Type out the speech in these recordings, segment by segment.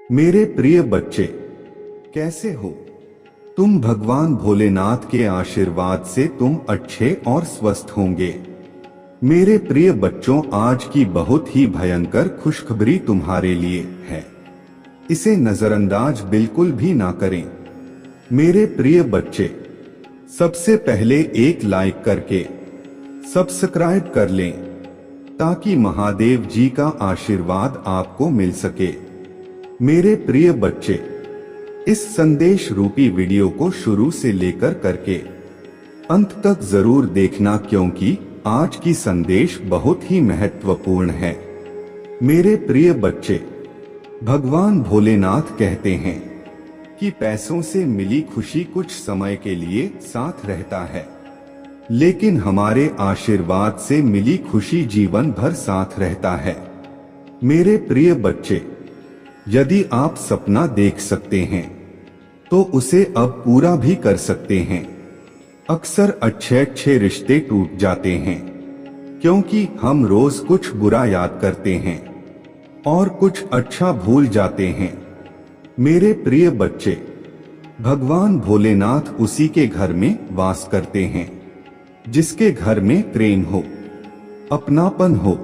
मेरे प्रिय बच्चे, कैसे हो तुम? भगवान भोलेनाथ के आशीर्वाद से तुम अच्छे और स्वस्थ होंगे। मेरे प्रिय बच्चों, आज की बहुत ही भयंकर खुशखबरी तुम्हारे लिए है। इसे नजरअंदाज बिल्कुल भी ना करें। मेरे प्रिय बच्चे, सबसे पहले एक लाइक करके सब्सक्राइब कर लें ताकि महादेव जी का आशीर्वाद आपको मिल सके। मेरे प्रिय बच्चे, इस संदेश रूपी वीडियो को शुरू से लेकर करके अंत तक जरूर देखना, क्योंकि आज की संदेश बहुत ही महत्वपूर्ण है। मेरे प्रिय बच्चे, भगवान भोलेनाथ कहते हैं कि पैसों से मिली खुशी कुछ समय के लिए साथ रहता है, लेकिन हमारे आशीर्वाद से मिली खुशी जीवन भर साथ रहता है। मेरे प्रिय बच्चे, यदि आप सपना देख सकते हैं तो उसे अब पूरा भी कर सकते हैं। अक्सर अच्छे रिश्ते टूट जाते हैं क्योंकि हम रोज कुछ बुरा याद करते हैं और कुछ अच्छा भूल जाते हैं। मेरे प्रिय बच्चे, भगवान भोलेनाथ उसी के घर में वास करते हैं जिसके घर में प्रेम हो, अपनापन हो।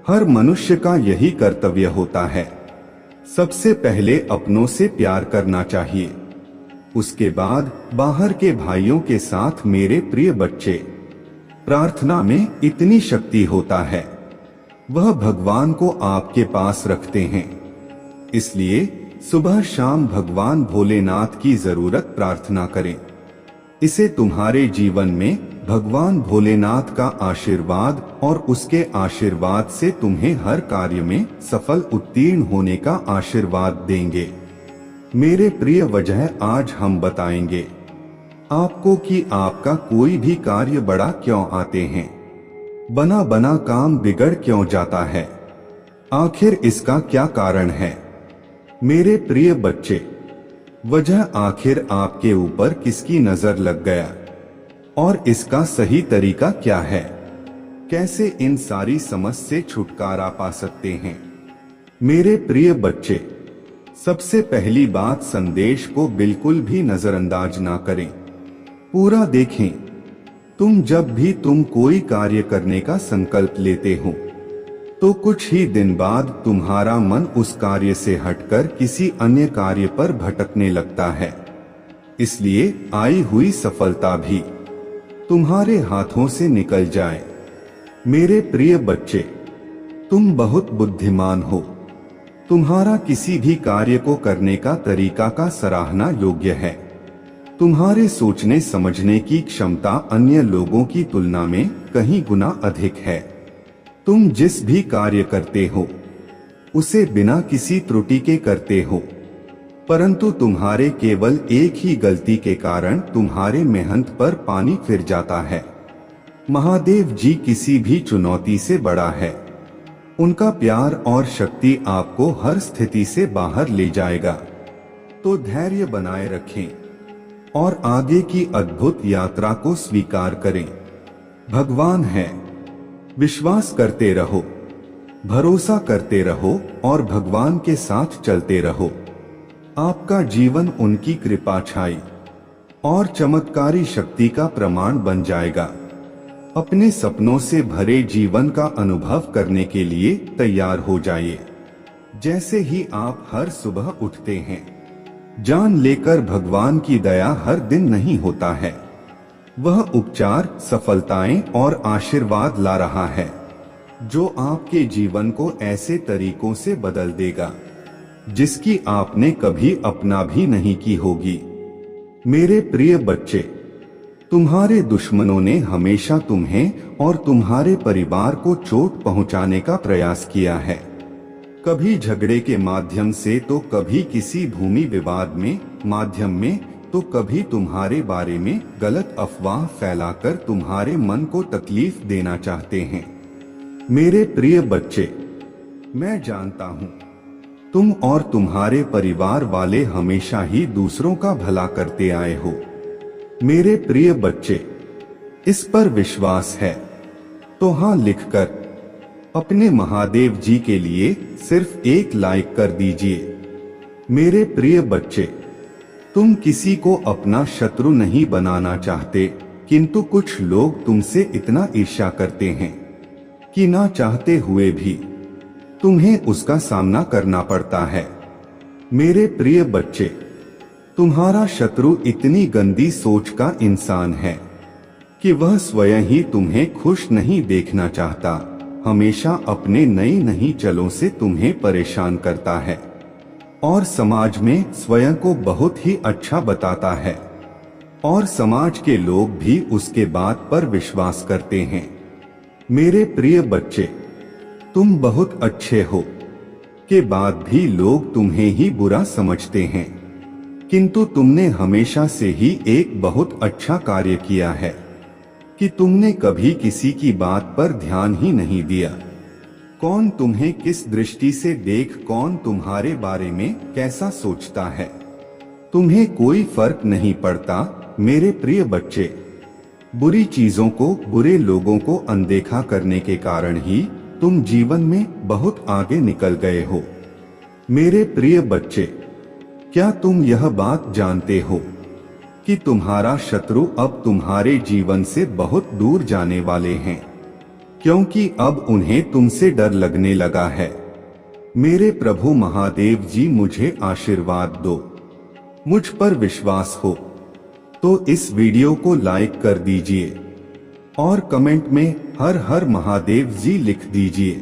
हर मनुष्य का यही कर्तव्य होता है। सबसे पहले अपनों से प्यार करना चाहिए, उसके बाद बाहर के भाइयों के साथ। मेरे प्रिय बच्चे, प्रार्थना में इतनी शक्ति होता है, वह भगवान को आपके पास रखते हैं। इसलिए सुबह शाम भगवान भोलेनाथ की जरूरत प्रार्थना करें। इसे तुम्हारे जीवन में भगवान भोलेनाथ का आशीर्वाद और उसके आशीर्वाद से तुम्हें हर कार्य में सफल उत्तीर्ण होने का आशीर्वाद देंगे। मेरे प्रिय वजह आज हम बताएंगे आपको कि आपका कोई भी कार्य बड़ा क्यों आते हैं, बना बना काम बिगड़ क्यों जाता है, आखिर इसका क्या कारण है। मेरे प्रिय बच्चे, वजह आखिर आपके ऊपर किसकी नजर लग गया और इसका सही तरीका क्या है, कैसे इन सारी समस्या से छुटकारा पा सकते हैं। मेरे प्रिय बच्चे, सबसे पहली बात, संदेश को बिल्कुल भी नजरअंदाज ना करें, पूरा देखें। जब भी तुम कोई कार्य करने का संकल्प लेते हो तो कुछ ही दिन बाद तुम्हारा मन उस कार्य से हटकर किसी अन्य कार्य पर भटकने लगता है। इसलिए आई हुई सफलता भी तुम्हारे हाथों से निकल जाए। मेरे प्रिय बच्चे, तुम बहुत बुद्धिमान हो। तुम्हारा किसी भी कार्य को करने का तरीका का सराहना योग्य है। तुम्हारे सोचने समझने की क्षमता अन्य लोगों की तुलना में कहीं गुना अधिक है। तुम जिस भी कार्य करते हो उसे बिना किसी त्रुटि के करते हो, परंतु तुम्हारे केवल एक ही गलती के कारण तुम्हारे मेहनत पर पानी फिर जाता है। महादेव जी किसी भी चुनौती से बड़ा है। उनका प्यार और शक्ति आपको हर स्थिति से बाहर ले जाएगा। तो धैर्य बनाए रखें और आगे की अद्भुत यात्रा को स्वीकार करें। भगवान है, विश्वास करते रहो, भरोसा करते रहो और भगवान के साथ चलते रहो। आपका जीवन उनकी कृपा छाई और चमत्कारी शक्ति का प्रमाण बन जाएगा। अपने सपनों से भरे जीवन का अनुभव करने के लिए तैयार हो जाइए। जैसे ही आप हर सुबह उठते हैं, जान लेकर भगवान की दया हर दिन नहीं होता है। वह उपचार, सफलताएं और आशीर्वाद ला रहा है जो आपके जीवन को ऐसे तरीकों से बदल देगा जिसकी आपने कभी अपना भी नहीं की होगी। मेरे प्रिय बच्चे, तुम्हारे दुश्मनों ने हमेशा तुम्हें और तुम्हारे परिवार को चोट पहुंचाने का प्रयास किया है। कभी झगड़े के माध्यम से, तो कभी किसी भूमि विवाद में माध्यम में, तो कभी तुम्हारे बारे में गलत अफवाह फैलाकर तुम्हारे मन को तकलीफ देना चाहते हैं। मेरे प्रिय बच्चे, मैं जानता हूं तुम और तुम्हारे परिवार वाले हमेशा ही दूसरों का भला करते आए हो। मेरे प्रिय बच्चे, इस पर विश्वास है तो हाँ लिखकर अपने महादेव जी के लिए सिर्फ एक लाइक कर दीजिए। मेरे प्रिय बच्चे, तुम किसी को अपना शत्रु नहीं बनाना चाहते, किंतु कुछ लोग तुमसे इतना ईर्ष्या करते हैं कि ना चाहते हुए भी तुम्हें उसका सामना करना पड़ता है। मेरे प्रिय बच्चे, तुम्हारा शत्रु इतनी गंदी सोच का इंसान है कि वह स्वयं ही तुम्हें खुश नहीं देखना चाहता, हमेशा अपने नई नई चलों से तुम्हें परेशान करता है और समाज में स्वयं को बहुत ही अच्छा बताता है और समाज के लोग भी उसके बात पर विश्वास करते हैं। मेरे प्रिय बच्चे, तुम बहुत अच्छे हो के बाद भी लोग तुम्हें ही बुरा समझते हैं, किंतु तुमने हमेशा से ही एक बहुत अच्छा कार्य किया है कि तुमने कभी किसी की बात पर ध्यान ही नहीं दिया। कौन तुम्हें किस दृष्टि से देख कौन तुम्हारे बारे में कैसा सोचता है, तुम्हें कोई फर्क नहीं पड़ता। मेरे प्रिय बच्चे, बुरी चीजों को, बुरे लोगों को अनदेखा करने के कारण ही तुम जीवन में बहुत आगे निकल गए हो। मेरे प्रिय बच्चे, क्या तुम यह बात जानते हो कि तुम्हारा शत्रु अब तुम्हारे जीवन से बहुत दूर जाने वाले हैं, क्योंकि अब उन्हें तुमसे डर लगने लगा है। मेरे प्रभु महादेव जी, मुझे आशीर्वाद दो। मुझ पर विश्वास हो तो इस वीडियो को लाइक कर दीजिए और कमेंट में हर हर महादेव जी लिख दीजिए।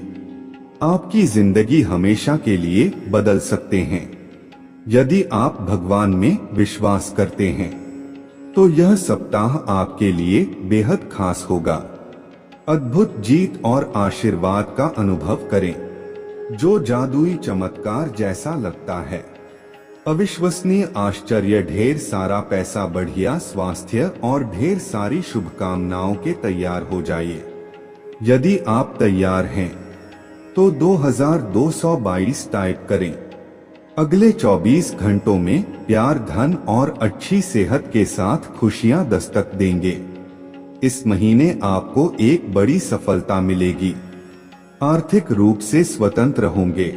आपकी जिंदगी हमेशा के लिए बदल सकते हैं। यदि आप भगवान में विश्वास करते हैं तो यह सप्ताह आपके लिए बेहद खास होगा। अद्भुत जीत और आशीर्वाद का अनुभव करें, जो जादुई चमत्कार जैसा लगता है। अविश्वसनीय आश्चर्य, ढेर सारा पैसा, बढ़िया स्वास्थ्य और ढेर सारी शुभकामनाओं के तैयार हो जाइए। यदि आप तैयार हैं तो 2222 टाइप करें। अगले 24 घंटों में प्यार, धन और अच्छी सेहत के साथ खुशियां दस्तक देंगे। इस महीने आपको एक बड़ी सफलता मिलेगी। आर्थिक रूप से स्वतंत्र होंगे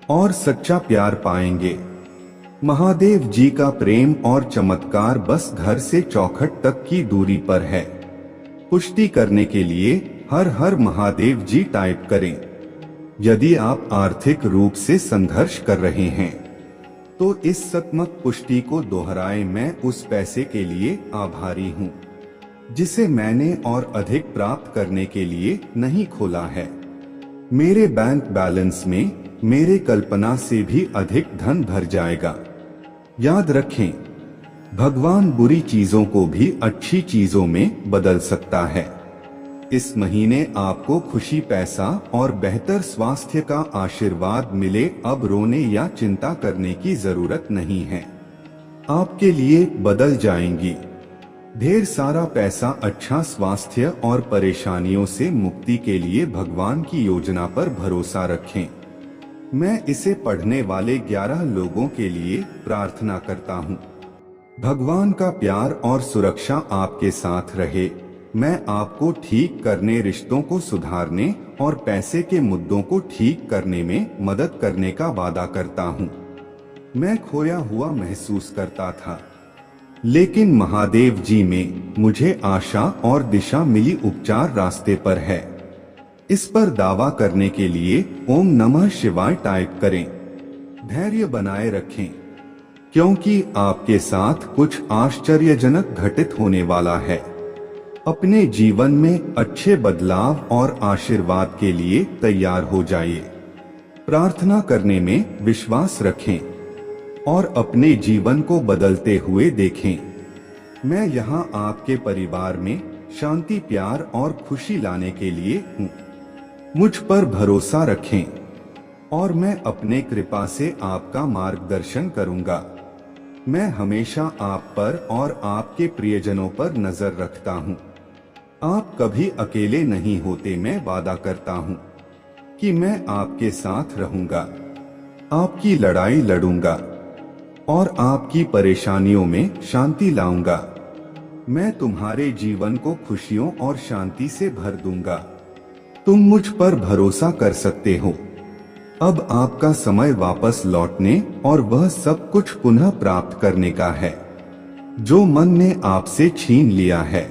और सच्चा प्यार पाएंगे। महादेव जी का प्रेम और चमत्कार बस घर से चौखट तक की दूरी पर है। पुष्टि करने के लिए हर हर महादेव जी टाइप करें। यदि आप आर्थिक रूप से संघर्ष कर रहे हैं तो इस सकारात्मक पुष्टि को दोहराएं। मैं उस पैसे के लिए आभारी हूं जिसे मैंने और अधिक प्राप्त करने के लिए नहीं खोला है। मेरे बैंक बैलेंस में मेरे कल्पना से भी अधिक धन भर जाएगा। याद रखें, भगवान बुरी चीजों को भी अच्छी चीजों में बदल सकता है। इस महीने आपको खुशी, पैसा और बेहतर स्वास्थ्य का आशीर्वाद मिले। अब रोने या चिंता करने की जरूरत नहीं है, आपके लिए बदल जाएंगी। ढेर सारा पैसा, अच्छा स्वास्थ्य और परेशानियों से मुक्ति के लिए भगवान की योजना पर भरोसा रखें। मैं इसे पढ़ने वाले 11 लोगों के लिए प्रार्थना करता हूँ। भगवान का प्यार और सुरक्षा आपके साथ रहे। मैं आपको ठीक करने, रिश्तों को सुधारने और पैसे के मुद्दों को ठीक करने में मदद करने का वादा करता हूँ। मैं खोया हुआ महसूस करता था, लेकिन महादेव जी में मुझे आशा और दिशा मिली। उपचार रास्ते पर है। इस पर दावा करने के लिए ओम नमः शिवाय टाइप करें। धैर्य बनाए रखें, क्योंकि आपके साथ कुछ आश्चर्यजनक घटित होने वाला है। अपने जीवन में अच्छे बदलाव और आशीर्वाद के लिए तैयार हो जाइए। प्रार्थना करने में विश्वास रखें और अपने जीवन को बदलते हुए देखें। मैं यहाँ आपके परिवार में शांति, प्यार और खुशी लाने के लिए हूँ। मुझ पर भरोसा रखें और मैं अपने कृपा से आपका मार्गदर्शन करूँगा। मैं हमेशा आप पर और आपके प्रियजनों पर नजर रखता हूँ। आप कभी अकेले नहीं होते। मैं वादा करता हूँ कि मैं आपके साथ रहूंगा, आपकी लड़ाई लड़ूंगा और आपकी परेशानियों में शांति लाऊंगा। मैं तुम्हारे जीवन को खुशियों और शांति से भर दूंगा। तुम मुझ पर भरोसा कर सकते हो। अब आपका समय वापस लौटने और वह सब कुछ पुनः प्राप्त करने का है जो मन ने आपसे छीन लिया है।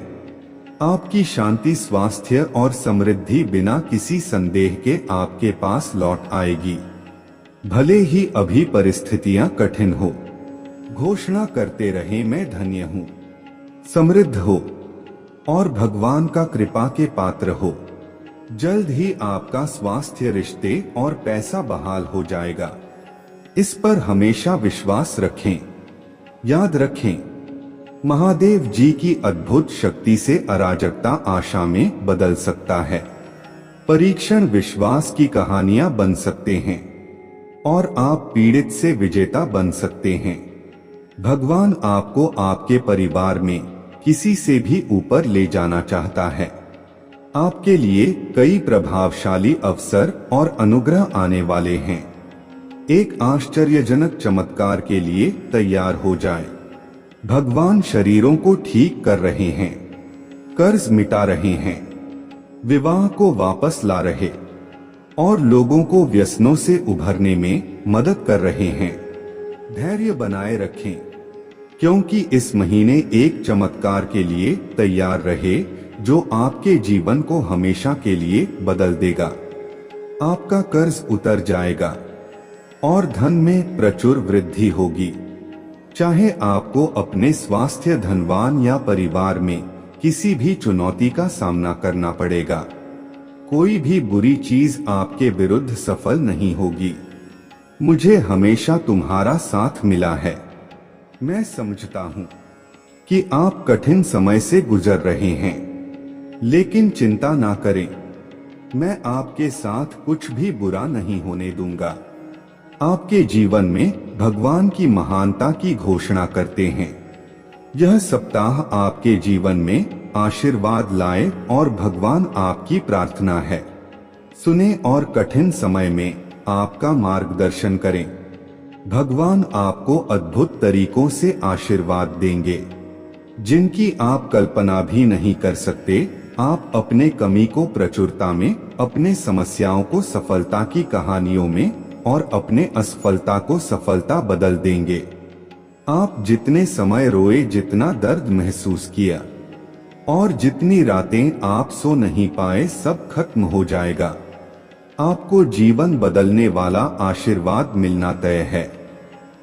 आपकी शांति, स्वास्थ्य और समृद्धि बिना किसी संदेह के आपके पास लौट आएगी, भले ही अभी परिस्थितियां कठिन हो। घोषणा करते रहे, मैं धन्य हूँ, समृद्ध हो और भगवान का कृपा के पात्र हो। जल्द ही आपका स्वास्थ्य, रिश्ते और पैसा बहाल हो जाएगा। इस पर हमेशा विश्वास रखें। याद रखें, महादेव जी की अद्भुत शक्ति से अराजकता आशा में बदल सकता है। परीक्षण विश्वास की कहानियां बन सकते हैं और आप पीड़ित से विजेता बन सकते हैं। भगवान आपको आपके परिवार में किसी से भी ऊपर ले जाना चाहता है। आपके लिए कई प्रभावशाली अवसर और अनुग्रह आने वाले हैं। एक आश्चर्यजनक चमत्कार के लिए तैयार हो जाए। भगवान शरीरों को ठीक कर रहे हैं, कर्ज मिटा रहे हैं, विवाह को वापस ला रहे और लोगों को व्यसनों से उभरने में मदद कर रहे हैं। धैर्य बनाए रखें, क्योंकि इस महीने एक चमत्कार के लिए तैयार रहे जो आपके जीवन को हमेशा के लिए बदल देगा। आपका कर्ज उतर जाएगा और धन में प्रचुर वृद्धि होगी। चाहे आपको अपने स्वास्थ्य, धनवान या परिवार में किसी भी चुनौती का सामना करना पड़ेगा, कोई भी बुरी चीज आपके विरुद्ध सफल नहीं होगी। मुझे हमेशा तुम्हारा साथ मिला है। मैं समझता हूँ कि आप कठिन समय से गुजर रहे हैं, लेकिन चिंता ना करें, मैं आपके साथ कुछ भी बुरा नहीं होने दूंगा। आपके जीवन में भगवान की महानता की घोषणा करते हैं। यह सप्ताह आपके जीवन में आशीर्वाद लाए और भगवान आपकी प्रार्थना है सुने और कठिन समय में आपका मार्गदर्शन करें। भगवान आपको अद्भुत तरीकों से आशीर्वाद देंगे जिनकी आप कल्पना भी नहीं कर सकते। आप अपने कमी को प्रचुरता में, अपने समस्याओं को सफलता की कहानियों में और अपने असफलता को सफलता बदल देंगे। आप जितने समय रोए, जितना दर्द महसूस किया और जितनी रातें आप सो नहीं पाए, सब खत्म हो जाएगा। आपको जीवन बदलने वाला आशीर्वाद मिलना तय है।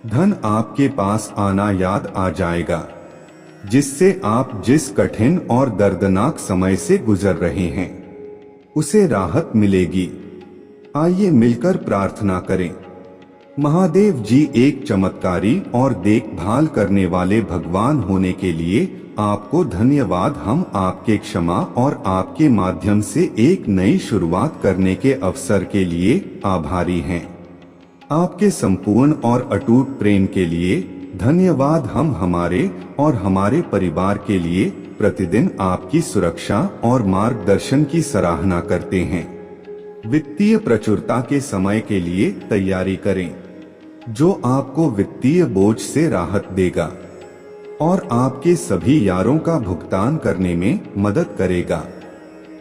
धन आपके पास आना याद आ जाएगा, जिससे आप जिस कठिन और दर्दनाक समय से गुजर रहे हैं उसे राहत मिलेगी। आइए मिलकर प्रार्थना करें। महादेव जी एक चमत्कारी और देखभाल करने वाले भगवान होने के लिए आपको धन्यवाद। हम आपके क्षमा और आपके माध्यम से एक नई शुरुआत करने के अवसर के लिए आभारी हैं। आपके संपूर्ण और अटूट प्रेम के लिए धन्यवाद। हम हमारे और हमारे परिवार के लिए प्रतिदिन आपकी सुरक्षा और मार्गदर्शन की सराहना करते हैं। वित्तीय प्रचुरता के समय के लिए तैयारी करें, जो आपको वित्तीय बोझ से राहत देगा और आपके सभी यारों का भुगतान करने में मदद करेगा।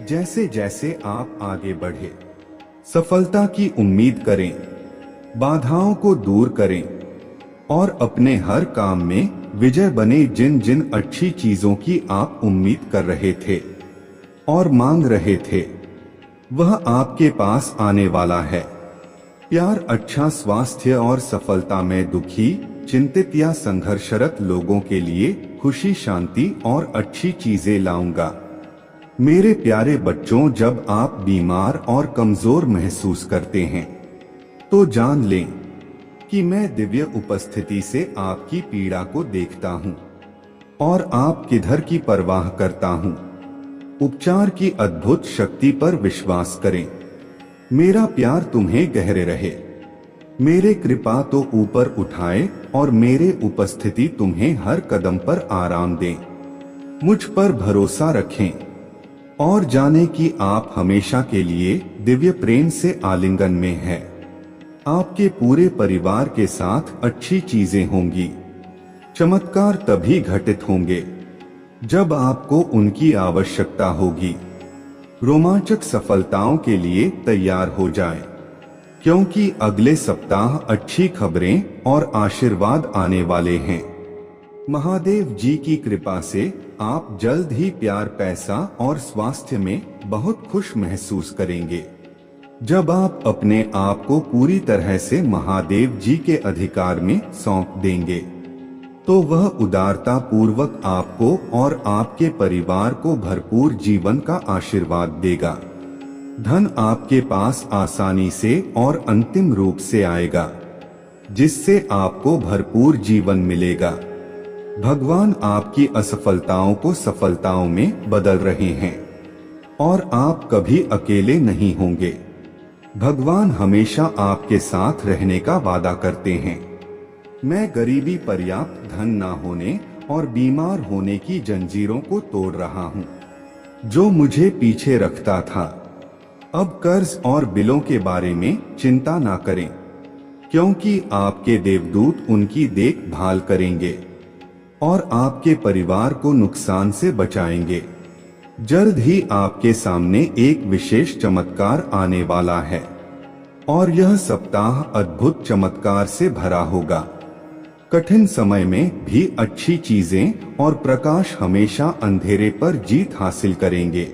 जैसे जैसे आप आगे बढ़े, सफलता की उम्मीद करें, बाधाओं को दूर करें और अपने हर काम में विजय बने। जिन जिन अच्छी चीजों की आप उम्मीद कर रहे थे और मांग रहे थे, वह आपके पास आने वाला है। प्यार, अच्छा स्वास्थ्य और सफलता में दुखी, चिंतित या संघर्षरत लोगों के लिए खुशी, शांति और अच्छी चीजें लाऊंगा। मेरे प्यारे बच्चों, जब आप बीमार और कमजोर महसूस करते हैं तो जान लें कि मैं दिव्य उपस्थिति से आपकी पीड़ा को देखता हूँ और आप किधर की परवाह करता हूँ। उपचार की अद्भुत शक्ति पर विश्वास करें। मेरा प्यार तुम्हें गहरे रहे। मेरे कृपा तो ऊपर उठाए और मेरे उपस्थिति तुम्हें हर कदम पर आराम दे। मुझ पर भरोसा रखें और जाने कि आप हमेशा के लिए दिव्य प्रेम से आलिंगन में हैं। आपके पूरे परिवार के साथ अच्छी चीजें होंगी। चमत्कार तभी घटित होंगे जब आपको उनकी आवश्यकता होगी। रोमांचक सफलताओं के लिए तैयार हो जाएं, क्योंकि अगले सप्ताह अच्छी खबरें और आशीर्वाद आने वाले हैं। महादेव जी की कृपा से आप जल्द ही प्यार, पैसा और स्वास्थ्य में बहुत खुश महसूस करेंगे। जब आप अपने आप को पूरी तरह से महादेव जी के अधिकार में सौंप देंगे, तो वह उदारता पूर्वक आपको और आपके परिवार को भरपूर जीवन का आशीर्वाद देगा। धन आपके पास आसानी से और अंतिम रूप से आएगा, जिससे आपको भरपूर जीवन मिलेगा। भगवान आपकी असफलताओं को सफलताओं में बदल रहे हैं और आप कभी अकेले नहीं होंगे। भगवान हमेशा आपके साथ रहने का वादा करते हैं। मैं गरीबी, पर्याप्त धन न होने और बीमार होने की जंजीरों को तोड़ रहा हूँ, जो मुझे पीछे रखता था। अब कर्ज और बिलों के बारे में चिंता ना करें, क्योंकि आपके देवदूत उनकी देखभाल करेंगे और आपके परिवार को नुकसान से बचाएंगे। जल्द ही आपके सामने एक विशेष चमत्कार आने वाला है और यह सप्ताह अद्भुत चमत्कार से भरा होगा। कठिन समय में भी अच्छी चीजें और प्रकाश हमेशा अंधेरे पर जीत हासिल करेंगे।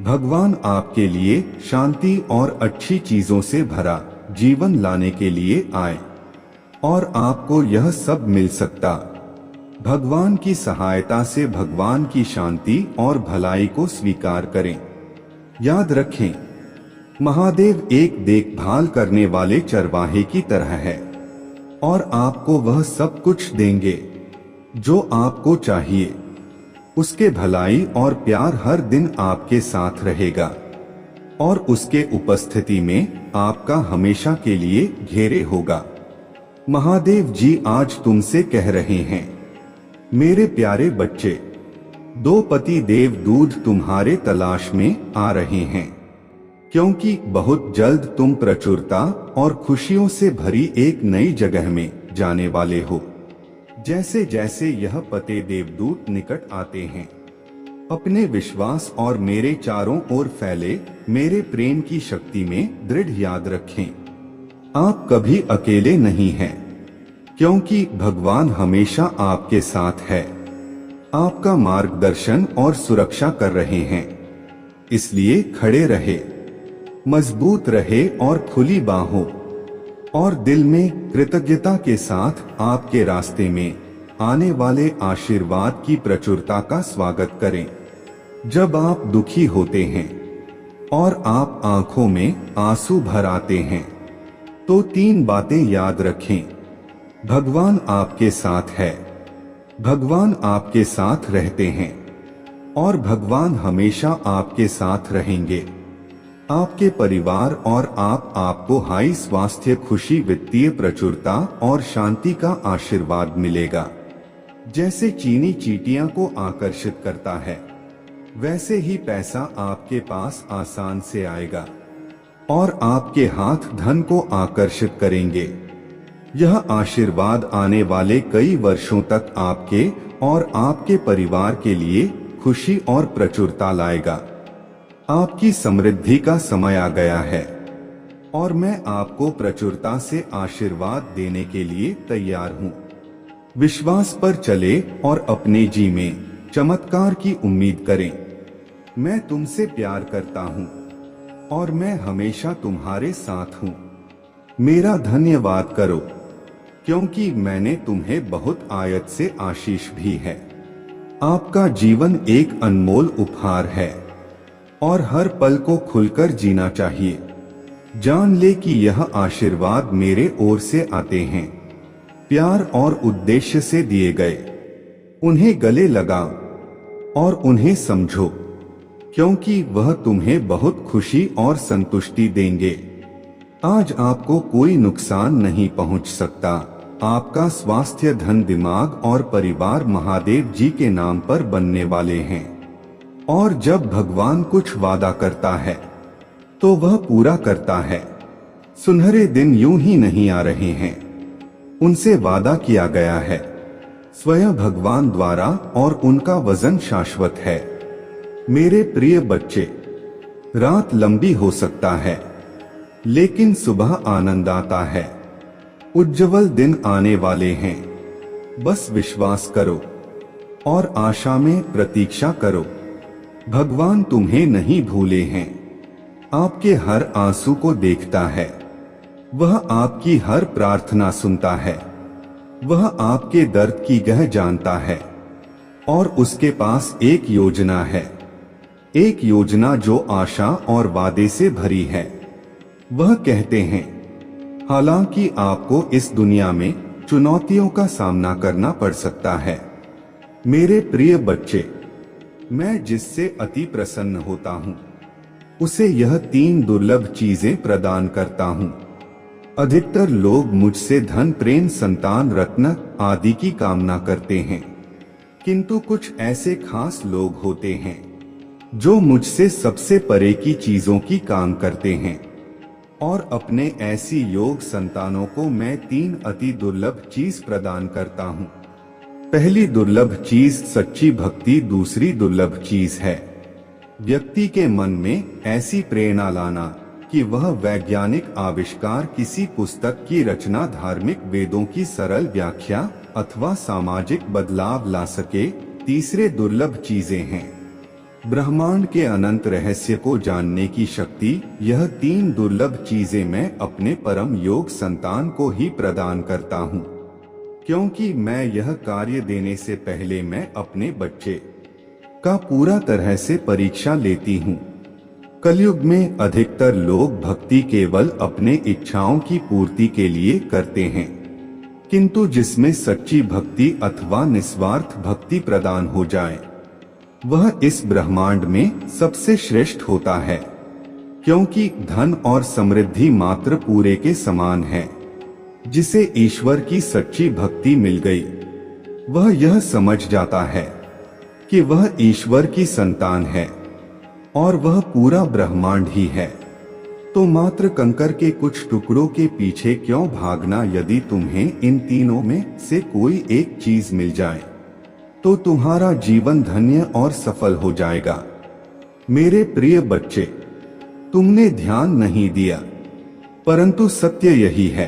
भगवान आपके लिए शांति और अच्छी चीजों से भरा जीवन लाने के लिए आए और आपको यह सब मिल सकता। भगवान की सहायता से भगवान की शांति और भलाई को स्वीकार करें। याद रखें, महादेव एक देखभाल करने वाले चरवाहे की तरह है और आपको वह सब कुछ देंगे जो आपको चाहिए। उसके भलाई और प्यार हर दिन आपके साथ रहेगा और उसके उपस्थिति में आपका हमेशा के लिए घेरे होगा। महादेव जी आज तुमसे कह रहे हैं, मेरे प्यारे बच्चे, दो पति देव दूध तुम्हारे तलाश में आ रहे हैं, क्योंकि बहुत जल्द तुम प्रचुरता और खुशियों से भरी एक नई जगह में जाने वाले हो। जैसे जैसे यह पते देवदूत निकट आते हैं, अपने विश्वास और मेरे चारों ओर फैले मेरे प्रेम की शक्ति में दृढ़ याद रखें। आप कभी अकेले नहीं हैं, क्योंकि भगवान हमेशा आपके साथ है, आपका मार्गदर्शन और सुरक्षा कर रहे हैं। इसलिए खड़े रहे, मजबूत रहे और खुली बाहों और दिल में कृतज्ञता के साथ आपके रास्ते में आने वाले आशीर्वाद की प्रचुरता का स्वागत करें। जब आप दुखी होते हैं और आप आंखों में आंसू भर आते हैं, तो 3 बातें याद रखें। भगवान आपके साथ है, भगवान आपके साथ रहते हैं और भगवान हमेशा आपके साथ रहेंगे। आपके परिवार और आपको हाई स्वास्थ्य, खुशी, वित्तीय प्रचुरता और शांति का आशीर्वाद मिलेगा। जैसे चीनी चींटियां को आकर्षित करता है, वैसे ही पैसा आपके पास आसान से आएगा और आपके हाथ धन को आकर्षित करेंगे। यह आशीर्वाद आने वाले कई वर्षों तक आपके और आपके परिवार के लिए खुशी और प्रचुरता लाएगा। आपकी समृद्धि का समय आ गया है और मैं आपको प्रचुरता से आशीर्वाद देने के लिए तैयार हूँ। विश्वास पर चले और अपने जी में चमत्कार की उम्मीद करें। मैं तुमसे प्यार करता हूँ और मैं हमेशा तुम्हारे साथ हूँ। मेरा धन्यवाद करो, क्योंकि मैंने तुम्हें बहुत आयत से आशीष भी है। आपका जीवन एक अनमोल उपहार है और हर पल को खुलकर जीना चाहिए। जान ले कि यह आशीर्वाद मेरे ओर से आते हैं, प्यार और उद्देश्य से दिए गए। उन्हें गले लगाओ और उन्हें समझो, क्योंकि वह तुम्हें बहुत खुशी और संतुष्टि देंगे। आज आपको कोई नुकसान नहीं पहुंच सकता। आपका स्वास्थ्य, धन, दिमाग और परिवार महादेव जी के नाम पर बनने वाले हैं और जब भगवान कुछ वादा करता है तो वह पूरा करता है। सुनहरे दिन यूं ही नहीं आ रहे हैं, उनसे वादा किया गया है स्वयं भगवान द्वारा और उनका वजन शाश्वत है। मेरे प्रिय बच्चे, रात लंबी हो सकता है, लेकिन सुबह आनंद आता है। उज्जवल दिन आने वाले हैं। बस विश्वास करो और आशा में प्रतीक्षा करो। भगवान तुम्हें नहीं भूले हैं। आपके हर आंसू को देखता है। वह आपकी हर प्रार्थना सुनता है। वह आपके दर्द की गह जानता है और उसके पास एक योजना है, एक योजना जो आशा और वादे से भरी है। वह कहते हैं, हालांकि आपको इस दुनिया में चुनौतियों का सामना करना पड़ सकता है, मेरे प्रिय बच्चे, मैं जिससे अति प्रसन्न होता हूँ उसे यह 3 दुर्लभ चीजें प्रदान करता हूँ। अधिकतर लोग मुझसे धन, प्रेम, संतान, रत्न आदि की कामना करते हैं, किंतु कुछ ऐसे खास लोग होते हैं जो मुझसे सबसे परे की चीजों की काम करते हैं और अपने ऐसी योग संतानों को मैं 3 अति दुर्लभ चीज प्रदान करता हूँ। पहली दुर्लभ चीज सच्ची भक्ति, दूसरी दुर्लभ चीज है व्यक्ति के मन में ऐसी प्रेरणा लाना कि वह वैज्ञानिक आविष्कार, किसी पुस्तक की रचना, धार्मिक वेदों की सरल व्याख्या अथवा सामाजिक बदलाव ला सके। तीसरे दुर्लभ चीजें हैं ब्रह्मांड के अनंत रहस्य को जानने की शक्ति। यह 3 दुर्लभ चीजें मैं अपने परम योग संतान को ही प्रदान करता हूँ, क्योंकि मैं यह कार्य देने से पहले मैं अपने बच्चे का पूरा तरह से परीक्षा लेती हूँ। कलयुग में अधिकतर लोग भक्ति केवल अपने इच्छाओं की पूर्ति के लिए करते हैं, किंतु जिसमें सच्ची भक्ति अथवा निस्वार्थ भक्ति प्रदान हो जाए वह इस ब्रह्मांड में सबसे श्रेष्ठ होता है, क्योंकि धन और समृद्धि मात्र पूरे के समान है। जिसे ईश्वर की सच्ची भक्ति मिल गई वह यह समझ जाता है कि वह ईश्वर की संतान है और वह पूरा ब्रह्मांड ही है। तो मात्र कंकर के कुछ टुकड़ों के पीछे क्यों भागना। यदि तुम्हें इन तीनों में से कोई एक चीज मिल जाए तो तुम्हारा जीवन धन्य और सफल हो जाएगा। मेरे प्रिय बच्चे, तुमने ध्यान नहीं दिया, परंतु सत्य यही है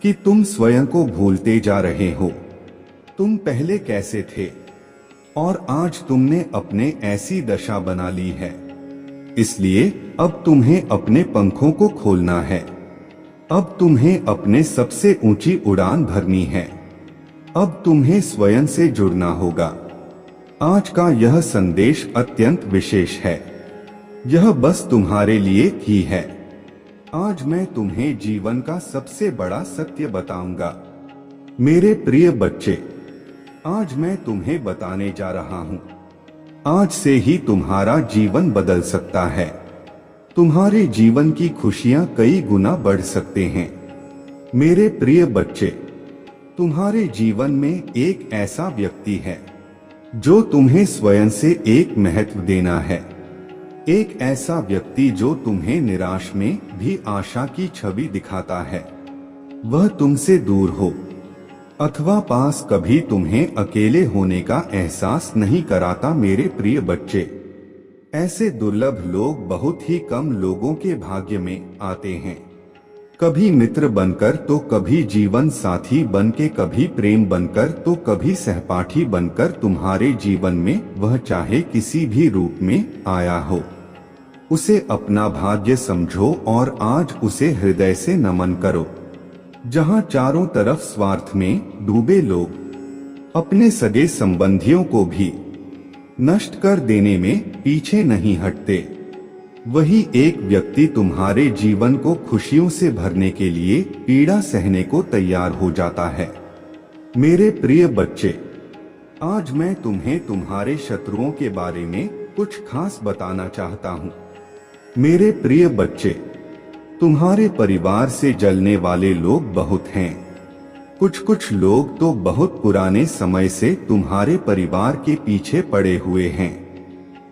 कि तुम स्वयं को भूलते जा रहे हो। तुम पहले कैसे थे और आज तुमने अपने ऐसी दशा बना ली है। इसलिए अब तुम्हें अपने पंखों को खोलना है। अब तुम्हें अपने सबसे ऊंची उड़ान भरनी है। अब तुम्हें स्वयं से जुड़ना होगा। आज का यह संदेश अत्यंत विशेष है। यह बस तुम्हारे लिए ही है। आज मैं तुम्हें जीवन का सबसे बड़ा सत्य बताऊंगा। मेरे प्रिय बच्चे, आज मैं तुम्हें बताने जा रहा हूं। आज से ही तुम्हारा जीवन बदल सकता है। तुम्हारे जीवन की खुशियां कई गुना बढ़ सकते हैं। मेरे प्रिय बच्चे, तुम्हारे जीवन में एक ऐसा व्यक्ति है जो तुम्हें स्वयं से एक महत्व देना है। एक ऐसा व्यक्ति जो तुम्हें निराश में भी आशा की छवि दिखाता है। वह तुमसे दूर हो अथवा पास कभी तुम्हें अकेले होने का एहसास नहीं कराता। मेरे प्रिय बच्चे, ऐसे दुर्लभ लोग बहुत ही कम लोगों के भाग्य में आते हैं। कभी मित्र बनकर तो कभी जीवन साथी बनके, कभी प्रेम बनकर तो कभी सहपाठी बनकर तुम्हारे जीवन में वह चाहे किसी भी रूप में आया हो, उसे अपना भाग्य समझो और आज उसे हृदय से नमन करो। जहां चारों तरफ स्वार्थ में डूबे लोग अपने सगे संबंधियों को भी नष्ट कर देने में पीछे नहीं हटते, वही एक व्यक्ति तुम्हारे जीवन को खुशियों से भरने के लिए पीड़ा सहने को तैयार हो जाता है। मेरे प्रिय बच्चे, आज मैं तुम्हें तुम्हारे शत्रुओं के बारे में कुछ खास बताना चाहता हूँ। मेरे प्रिय बच्चे, तुम्हारे परिवार से जलने वाले लोग बहुत हैं। कुछ लोग तो बहुत पुराने समय से तुम्हारे परिवार के पीछे पड़े हुए हैं,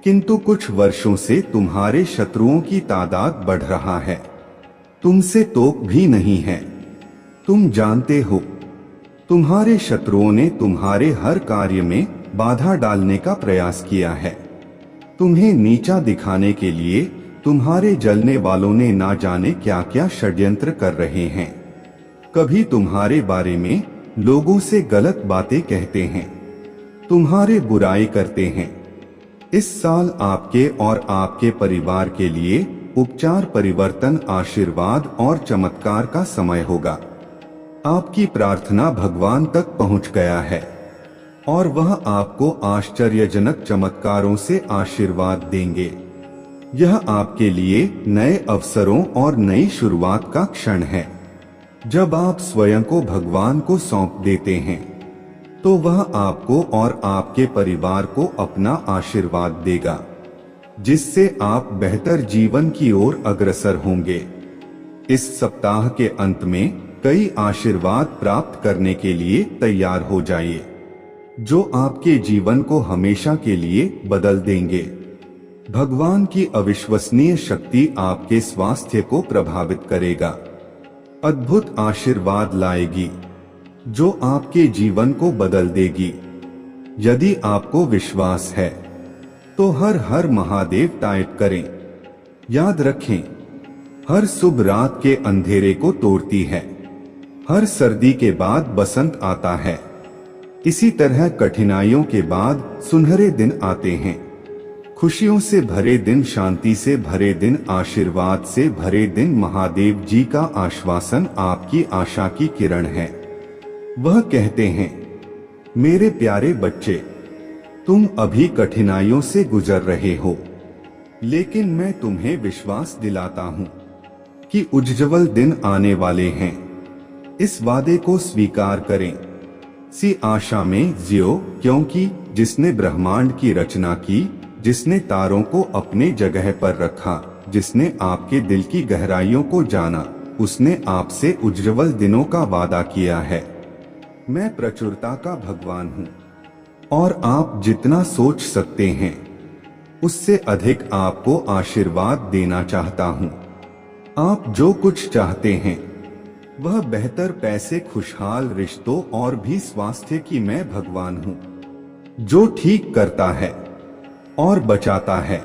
किंतु कुछ वर्षों से तुम्हारे शत्रुओं की तादाद बढ़ रहा है। तुमसे तोक भी नहीं है। तुम जानते हो, तुम्हारे शत्रुओं ने तुम्हारे हर कार्य में बाधा डालने का प्रयास किया है। तुम्हें नीचा दिखाने के लिए तुम्हारे जलने वालों ने ना जाने क्या क्या षड्यंत्र कर रहे हैं। कभी तुम्हारे बारे में लोगों से गलत बातें कहते हैं, तुम्हारे बुराई करते हैं। इस साल आपके और आपके परिवार के लिए उपचार, परिवर्तन, आशीर्वाद और चमत्कार का समय होगा। आपकी प्रार्थना भगवान तक पहुंच गया है और वह आपको आश्चर्यजनक चमत्कारों से आशीर्वाद देंगे। यह आपके लिए नए अवसरों और नई शुरुआत का क्षण है। जब आप स्वयं को भगवान को सौंप देते हैं तो वह आपको और आपके परिवार को अपना आशीर्वाद देगा, जिससे आप बेहतर जीवन की ओर अग्रसर होंगे। इस सप्ताह के अंत में कई आशीर्वाद प्राप्त करने के लिए तैयार हो जाइए, जो आपके जीवन को हमेशा के लिए बदल देंगे। भगवान की अविश्वसनीय शक्ति आपके स्वास्थ्य को प्रभावित करेगा, अद्भुत आशीर्वाद लाएगी जो आपके जीवन को बदल देगी। यदि आपको विश्वास है तो हर हर महादेव टाइप करें। याद रखें, हर शुभ रात के अंधेरे को तोड़ती है, हर सर्दी के बाद बसंत आता है। इसी तरह कठिनाइयों के बाद सुनहरे दिन आते हैं। खुशियों से भरे दिन, शांति से भरे दिन, आशीर्वाद से भरे दिन। महादेव जी का आश्वासन आपकी आशा की किरण है। वह कहते हैं, मेरे प्यारे बच्चे, तुम अभी कठिनाइयों से गुजर रहे हो, लेकिन मैं तुम्हें विश्वास दिलाता हूं कि उज्ज्वल दिन आने वाले हैं। इस वादे को स्वीकार करें, सी आशा में जियो, क्योंकि जिसने ब्रह्मांड की रचना की, जिसने तारों को अपने जगह पर रखा, जिसने आपके दिल की गहराइयों को जाना, उसने आपसे उज्ज्वल दिनों का वादा किया है। मैं प्रचुरता का भगवान हूँ और आप जितना सोच सकते हैं उससे अधिक आपको आशीर्वाद देना चाहता हूँ। आप जो कुछ चाहते हैं वह बेहतर पैसे, खुशहाल रिश्तों और भी स्वास्थ्य की मैं भगवान हूँ, जो ठीक करता है और बचाता है,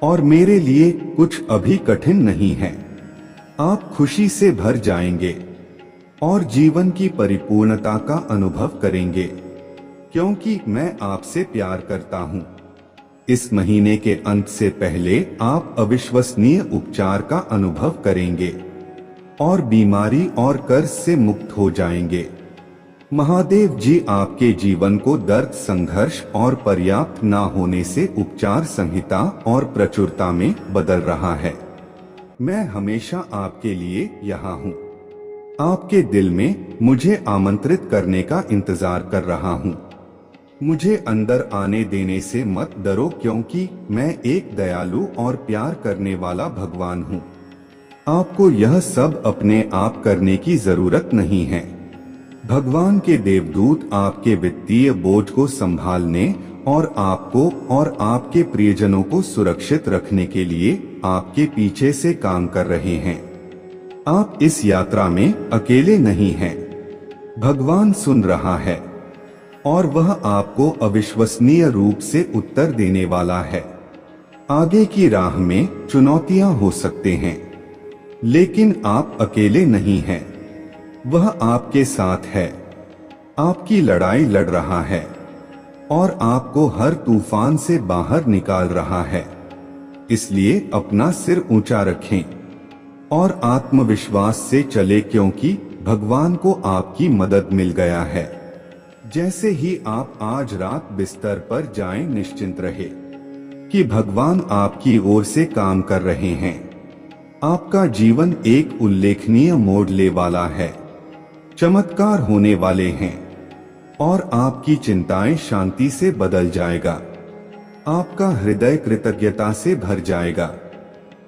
और मेरे लिए कुछ अभी कठिन नहीं है। आप खुशी से भर जाएंगे और जीवन की परिपूर्णता का अनुभव करेंगे, क्योंकि मैं आपसे प्यार करता हूँ। इस महीने के अंत से पहले आप अविश्वसनीय उपचार का अनुभव करेंगे और बीमारी और कर्ज से मुक्त हो जाएंगे। महादेव जी आपके जीवन को दर्द, संघर्ष और पर्याप्त ना होने से उपचार, संहिता और प्रचुरता में बदल रहा है। मैं हमेशा आपके लिए यहाँ हूँ, आपके दिल में मुझे आमंत्रित करने का इंतजार कर रहा हूँ। मुझे अंदर आने देने से मत डरो, क्योंकि मैं एक दयालु और प्यार करने वाला भगवान हूँ। आपको यह सब अपने आप करने की जरूरत नहीं है। भगवान के देवदूत आपके वित्तीय बोझ को संभालने और आपको और आपके प्रियजनों को सुरक्षित रखने के लिए आपके पीछे से काम कर रहे हैं। आप इस यात्रा में अकेले नहीं हैं। भगवान सुन रहा है और वह आपको अविश्वसनीय रूप से उत्तर देने वाला है। आगे की राह में चुनौतियां हो सकते हैं, लेकिन आप अकेले नहीं हैं। वह आपके साथ है, आपकी लड़ाई लड़ रहा है और आपको हर तूफान से बाहर निकाल रहा है। इसलिए अपना सिर ऊंचा रखें और आत्मविश्वास से चले, क्योंकि भगवान को आपकी मदद मिल गया है। जैसे ही आप आज रात बिस्तर पर जाएं, निश्चिंत रहे कि भगवान आपकी ओर से काम कर रहे हैं। आपका जीवन एक उल्लेखनीय मोड़ ले वाला है, चमत्कार होने वाले हैं और आपकी चिंताएं शांति से बदल जाएगा। आपका हृदय कृतज्ञता से भर जाएगा।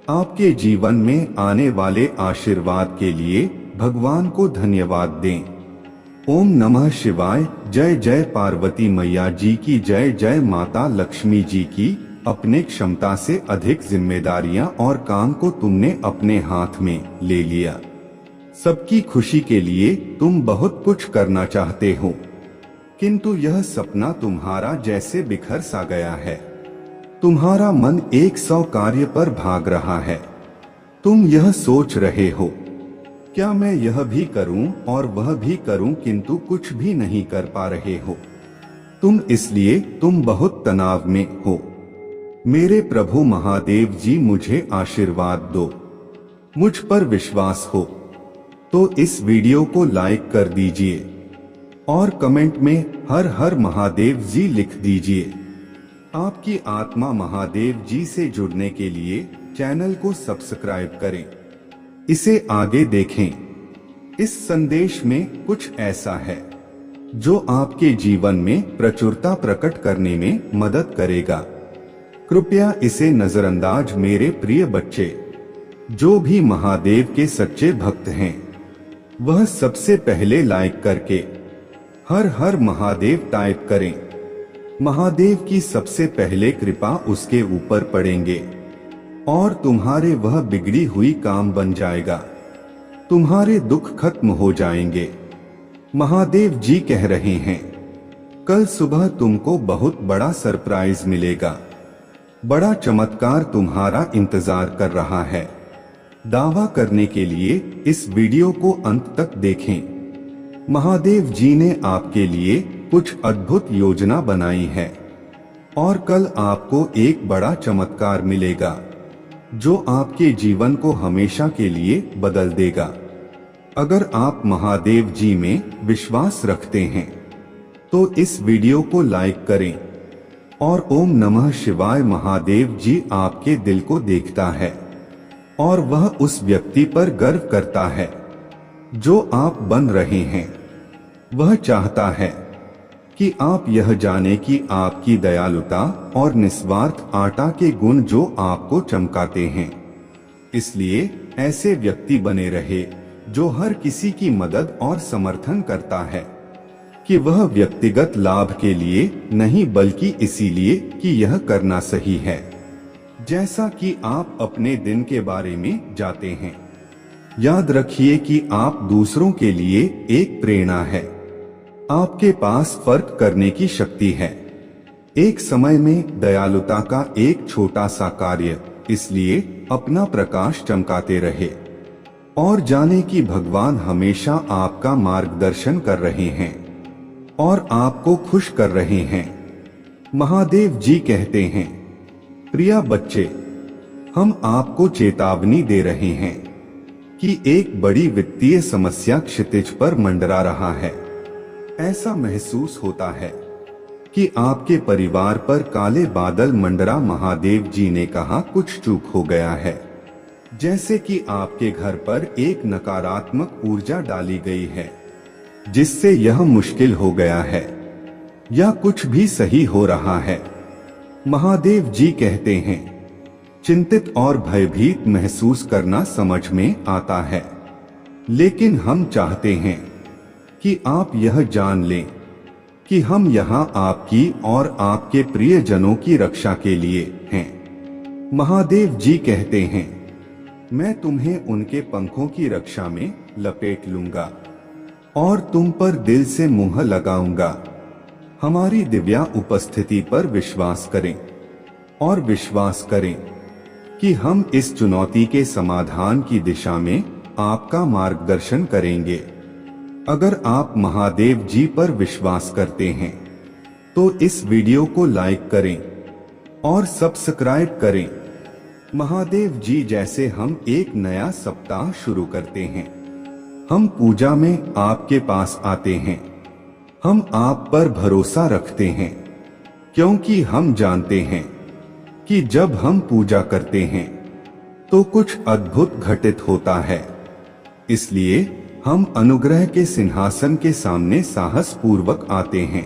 आपके जीवन में आने वाले आशीर्वाद के लिए भगवान को धन्यवाद दें। ओम नमः शिवाय। जय जय पार्वती मैया जी की जय, जय माता लक्ष्मी जी की। अपने क्षमता से अधिक जिम्मेदारियां और काम को तुमने अपने हाथ में ले लिया। सबकी खुशी के लिए तुम बहुत कुछ करना चाहते हो, किंतु यह सपना तुम्हारा जैसे बिखर सा गया है। तुम्हारा मन 100 कार्य पर भाग रहा है। तुम यह सोच रहे हो, क्या मैं यह भी करूं और वह भी करूं, किंतु कुछ भी नहीं कर पा रहे हो। तुम बहुत तनाव में हो। मेरे प्रभु महादेव जी, मुझे आशीर्वाद दो। मुझ पर विश्वास हो तो इस वीडियो को लाइक कर दीजिए और कमेंट में हर हर महादेव जी लिख दीजिए। आपकी आत्मा महादेव जी से जुड़ने के लिए चैनल को सब्सक्राइब करें, इसे आगे देखें। इस संदेश में कुछ ऐसा है जो आपके जीवन में प्रचुरता प्रकट करने में मदद करेगा। कृपया इसे नजरअंदाज मेरे प्रिय बच्चे। जो भी महादेव के सच्चे भक्त हैं, वह सबसे पहले लाइक करके हर हर महादेव टाइप करें। महादेव की सबसे पहले कृपा उसके ऊपर पड़ेंगे और तुम्हारे वह बिगड़ी हुई काम बन जाएगा। तुम्हारे दुख खत्म हो जाएंगे। महादेव जी कह रहे हैं, कल सुबह तुमको बहुत बड़ा सरप्राइज मिलेगा। बड़ा चमत्कार तुम्हारा इंतजार कर रहा है। दावा करने के लिए इस वीडियो को अंत तक देखें। महादेव जी ने आपके लिए कुछ अद्भुत योजना बनाई है और कल आपको एक बड़ा चमत्कार मिलेगा जो आपके जीवन को हमेशा के लिए बदल देगा। अगर आप महादेव जी में विश्वास रखते हैं तो इस वीडियो को लाइक करें और ओम नमः शिवाय। महादेव जी आपके दिल को देखता है और वह उस व्यक्ति पर गर्व करता है जो आप बन रहे हैं। वह चाहता है कि आप यह जाने कि आपकी दयालुता और निस्वार्थ आटा के गुण जो आपको चमकाते हैं। इसलिए ऐसे व्यक्ति बने रहे जो हर किसी की मदद और समर्थन करता है, कि वह व्यक्तिगत लाभ के लिए नहीं बल्कि इसीलिए कि यह करना सही है। जैसा कि आप अपने दिन के बारे में जाते हैं, याद रखिए कि आप दूसरों के लिए एक प्रेरणा है। आपके पास फर्क करने की शक्ति है। एक समय में दयालुता का एक छोटा सा कार्य, इसलिए अपना प्रकाश चमकाते रहे और जाने कि भगवान हमेशा आपका मार्गदर्शन कर रहे हैं और आपको खुश कर रहे हैं। महादेव जी कहते हैं, प्रिय बच्चे, हम आपको चेतावनी दे रहे हैं कि एक बड़ी वित्तीय समस्या क्षितिज पर मंडरा रहा है। ऐसा महसूस होता है कि आपके परिवार पर काले बादल मंडरा। महादेव जी ने कहा, कुछ चूक हो गया है, जैसे कि आपके घर पर एक नकारात्मक ऊर्जा डाली गई है जिससे यह मुश्किल हो गया है, या कुछ भी सही हो रहा है। महादेव जी कहते हैं, चिंतित और भयभीत महसूस करना समझ में आता है, लेकिन हम चाहते हैं कि आप यह जान लें कि हम यहाँ आपकी और आपके प्रियजनों की रक्षा के लिए हैं। महादेव जी कहते हैं, मैं तुम्हें उनके पंखों की रक्षा में लपेट लूंगा और तुम पर दिल से मुंह लगाऊंगा। हमारी दिव्या उपस्थिति पर विश्वास करें और विश्वास करें कि हम इस चुनौती के समाधान की दिशा में आपका मार्गदर्शन करेंगे। अगर आप महादेव जी पर विश्वास करते हैं तो इस वीडियो को लाइक करें और सब्सक्राइब करें। महादेव जी जैसे हम एक नया सप्ताह शुरू करते हैं, हम पूजा में आपके पास आते हैं। हम आप पर भरोसा रखते हैं क्योंकि हम जानते हैं कि जब हम पूजा करते हैं तो कुछ अद्भुत घटित होता है। इसलिए हम अनुग्रह के सिंहासन के सामने साहस पूर्वक आते हैं,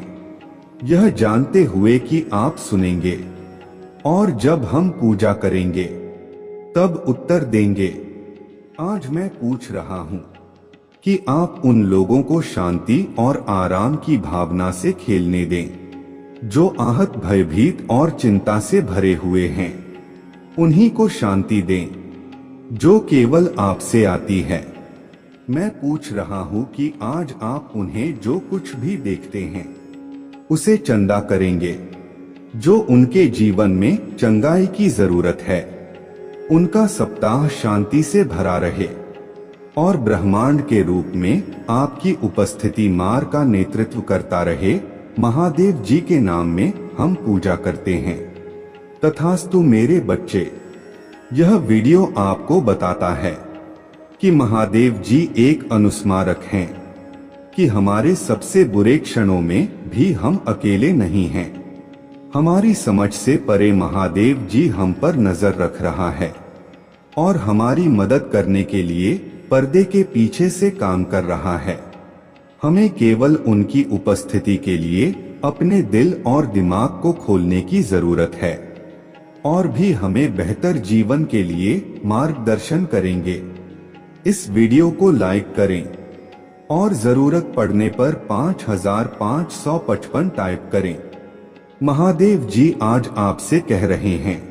यह जानते हुए कि आप सुनेंगे और जब हम पूजा करेंगे तब उत्तर देंगे। आज मैं पूछ रहा हूं कि आप उन लोगों को शांति और आराम की भावना से खेलने दें जो आहत, भयभीत और चिंता से भरे हुए हैं। उन्हीं को शांति दें जो केवल आपसे आती है। मैं पूछ रहा हूं कि आज आप उन्हें जो कुछ भी देखते हैं उसे चंदा करेंगे जो उनके जीवन में चंगाई की जरूरत है। उनका सप्ताह शांति से भरा रहे और ब्रह्मांड के रूप में आपकी उपस्थिति मार्ग का नेतृत्व करता रहे। महादेव जी के नाम में हम पूजा करते हैं। तथास्तु मेरे बच्चे, यह वीडियो आपको बताता है कि महादेव जी एक अनुस्मारक हैं कि हमारे सबसे बुरे क्षणों में भी हम अकेले नहीं हैं। हमारी समझ से परे महादेव जी हम पर नजर रख रहा है और हमारी मदद करने के लिए पर्दे के पीछे से काम कर रहा है। हमें केवल उनकी उपस्थिति के लिए अपने दिल और दिमाग को खोलने की जरूरत है और भी हमें बेहतर जीवन के लिए मार्गदर्शन करेंगे। इस वीडियो को लाइक करें और जरूरत पड़ने पर 5555 टाइप करें। महादेव जी आज आपसे कह रहे हैं,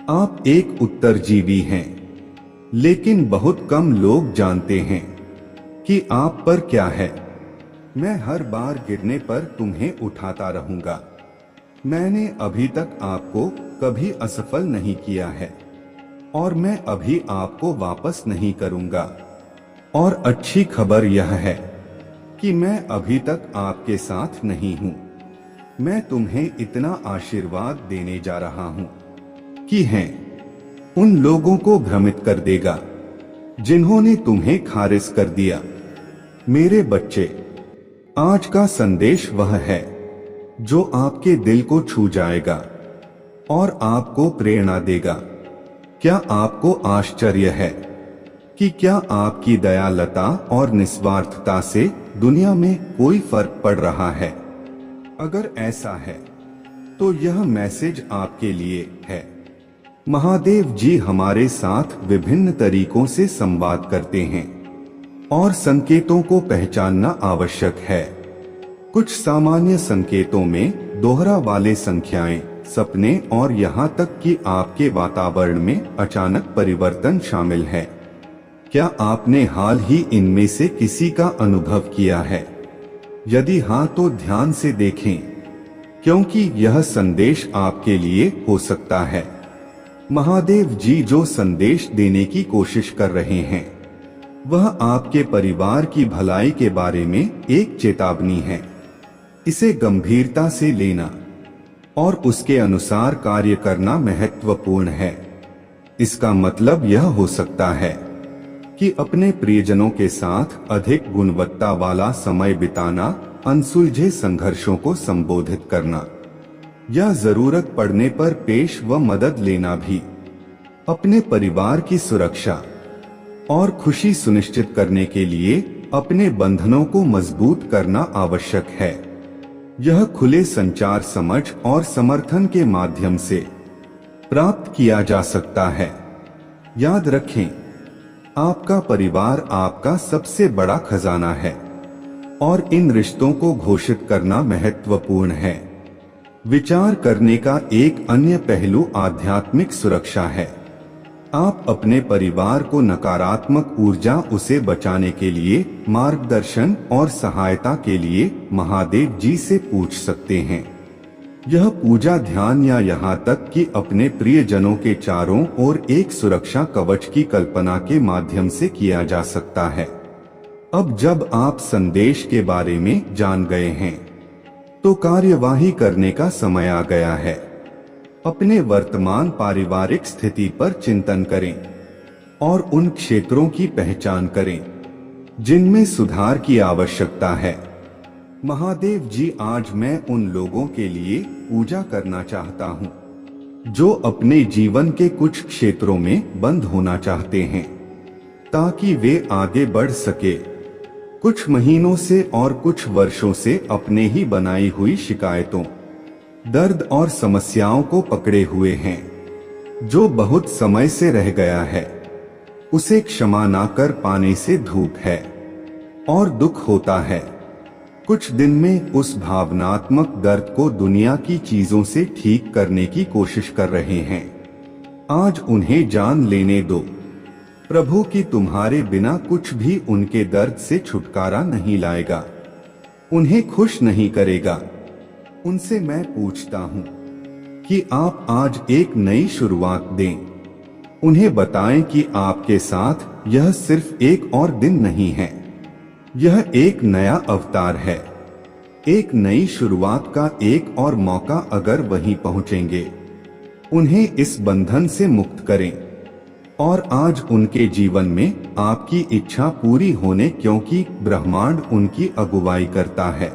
आप एक उत्तरजीवी हैं, लेकिन बहुत कम लोग जानते हैं कि आप पर क्या है। मैं हर बार गिरने पर तुम्हें उठाता रहूंगा। मैंने अभी तक आपको कभी असफल नहीं किया है और मैं अभी आपको वापस नहीं करूंगा। और अच्छी खबर यह है कि मैं अभी तक आपके साथ नहीं हूं। मैं तुम्हें इतना आशीर्वाद देने जा रहा हूं कि हैं उन लोगों को भ्रमित कर देगा जिन्होंने तुम्हें खारिज कर दिया। मेरे बच्चे, आज का संदेश वह है जो आपके दिल को छू जाएगा और आपको प्रेरणा देगा। क्या आपको आश्चर्य है कि क्या आपकी दयालुता और निस्वार्थता से दुनिया में कोई फर्क पड़ रहा है? अगर ऐसा है तो यह मैसेज आपके लिए है। महादेव जी हमारे साथ विभिन्न तरीकों से संवाद करते हैं और संकेतों को पहचानना आवश्यक है। कुछ सामान्य संकेतों में दोहरा वाले संख्याएं, सपने और यहाँ तक कि आपके वातावरण में अचानक परिवर्तन शामिल है। क्या आपने हाल ही इनमें से किसी का अनुभव किया है? यदि हाँ तो ध्यान से देखें, क्योंकि यह संदेश आपके लिए हो सकता है। महादेव जी जो संदेश देने की कोशिश कर रहे हैं वह आपके परिवार की भलाई के बारे में एक चेतावनी है। इसे गंभीरता से लेना और उसके अनुसार कार्य करना महत्वपूर्ण है। इसका मतलब यह हो सकता है कि अपने प्रियजनों के साथ अधिक गुणवत्ता वाला समय बिताना, अनसुलझे संघर्षों को संबोधित करना या जरूरत पड़ने पर पेश व मदद लेना भी। अपने परिवार की सुरक्षा और खुशी सुनिश्चित करने के लिए अपने बंधनों को मजबूत करना आवश्यक है। यह खुले संचार, समझ और समर्थन के माध्यम से प्राप्त किया जा सकता है। याद रखें, आपका परिवार आपका सबसे बड़ा खजाना है और इन रिश्तों को घोषित करना महत्वपूर्ण है। विचार करने का एक अन्य पहलू आध्यात्मिक सुरक्षा है। आप अपने परिवार को नकारात्मक ऊर्जा उसे बचाने के लिए मार्गदर्शन और सहायता के लिए महादेव जी से पूछ सकते हैं। यह पूजा, ध्यान या यहाँ तक कि अपने प्रियजनों के चारों ओर एक सुरक्षा कवच की कल्पना के माध्यम से किया जा सकता है। अब जब आप संदेश के बारे में जान गए हैं तो कार्यवाही करने का समय आ गया है। अपने वर्तमान पारिवारिक स्थिति पर चिंतन करें और उन क्षेत्रों की पहचान करें जिनमें सुधार की आवश्यकता है। महादेव जी, आज मैं उन लोगों के लिए पूजा करना चाहता हूँ जो अपने जीवन के कुछ क्षेत्रों में बंद होना चाहते हैं ताकि वे आगे बढ़ सके। कुछ महीनों से और कुछ वर्षों से अपने ही बनाई हुई शिकायतों, दर्द और समस्याओं को पकड़े हुए हैं जो बहुत समय से रह गया है। उसे क्षमा ना कर पाने से धूप है और दुख होता है। कुछ दिन में उस भावनात्मक दर्द को दुनिया की चीजों से ठीक करने की कोशिश कर रहे हैं। आज उन्हें जान लेने दो प्रभु कि तुम्हारे बिना कुछ भी उनके दर्द से छुटकारा नहीं लाएगा, उन्हें खुश नहीं करेगा। उनसे मैं पूछता हूँ, कि आप आज एक नई शुरुआत दें। उन्हें बताएं कि आपके साथ यह सिर्फ एक और दिन नहीं है, यह एक नया अवतार है, एक नई शुरुआत का एक और मौका। अगर वहीं पहुंचेंगे, उन्हें इस बंधन से मुक्त करें और आज उनके जीवन में आपकी इच्छा पूरी होने, क्योंकि ब्रह्मांड उनकी अगुवाई करता है।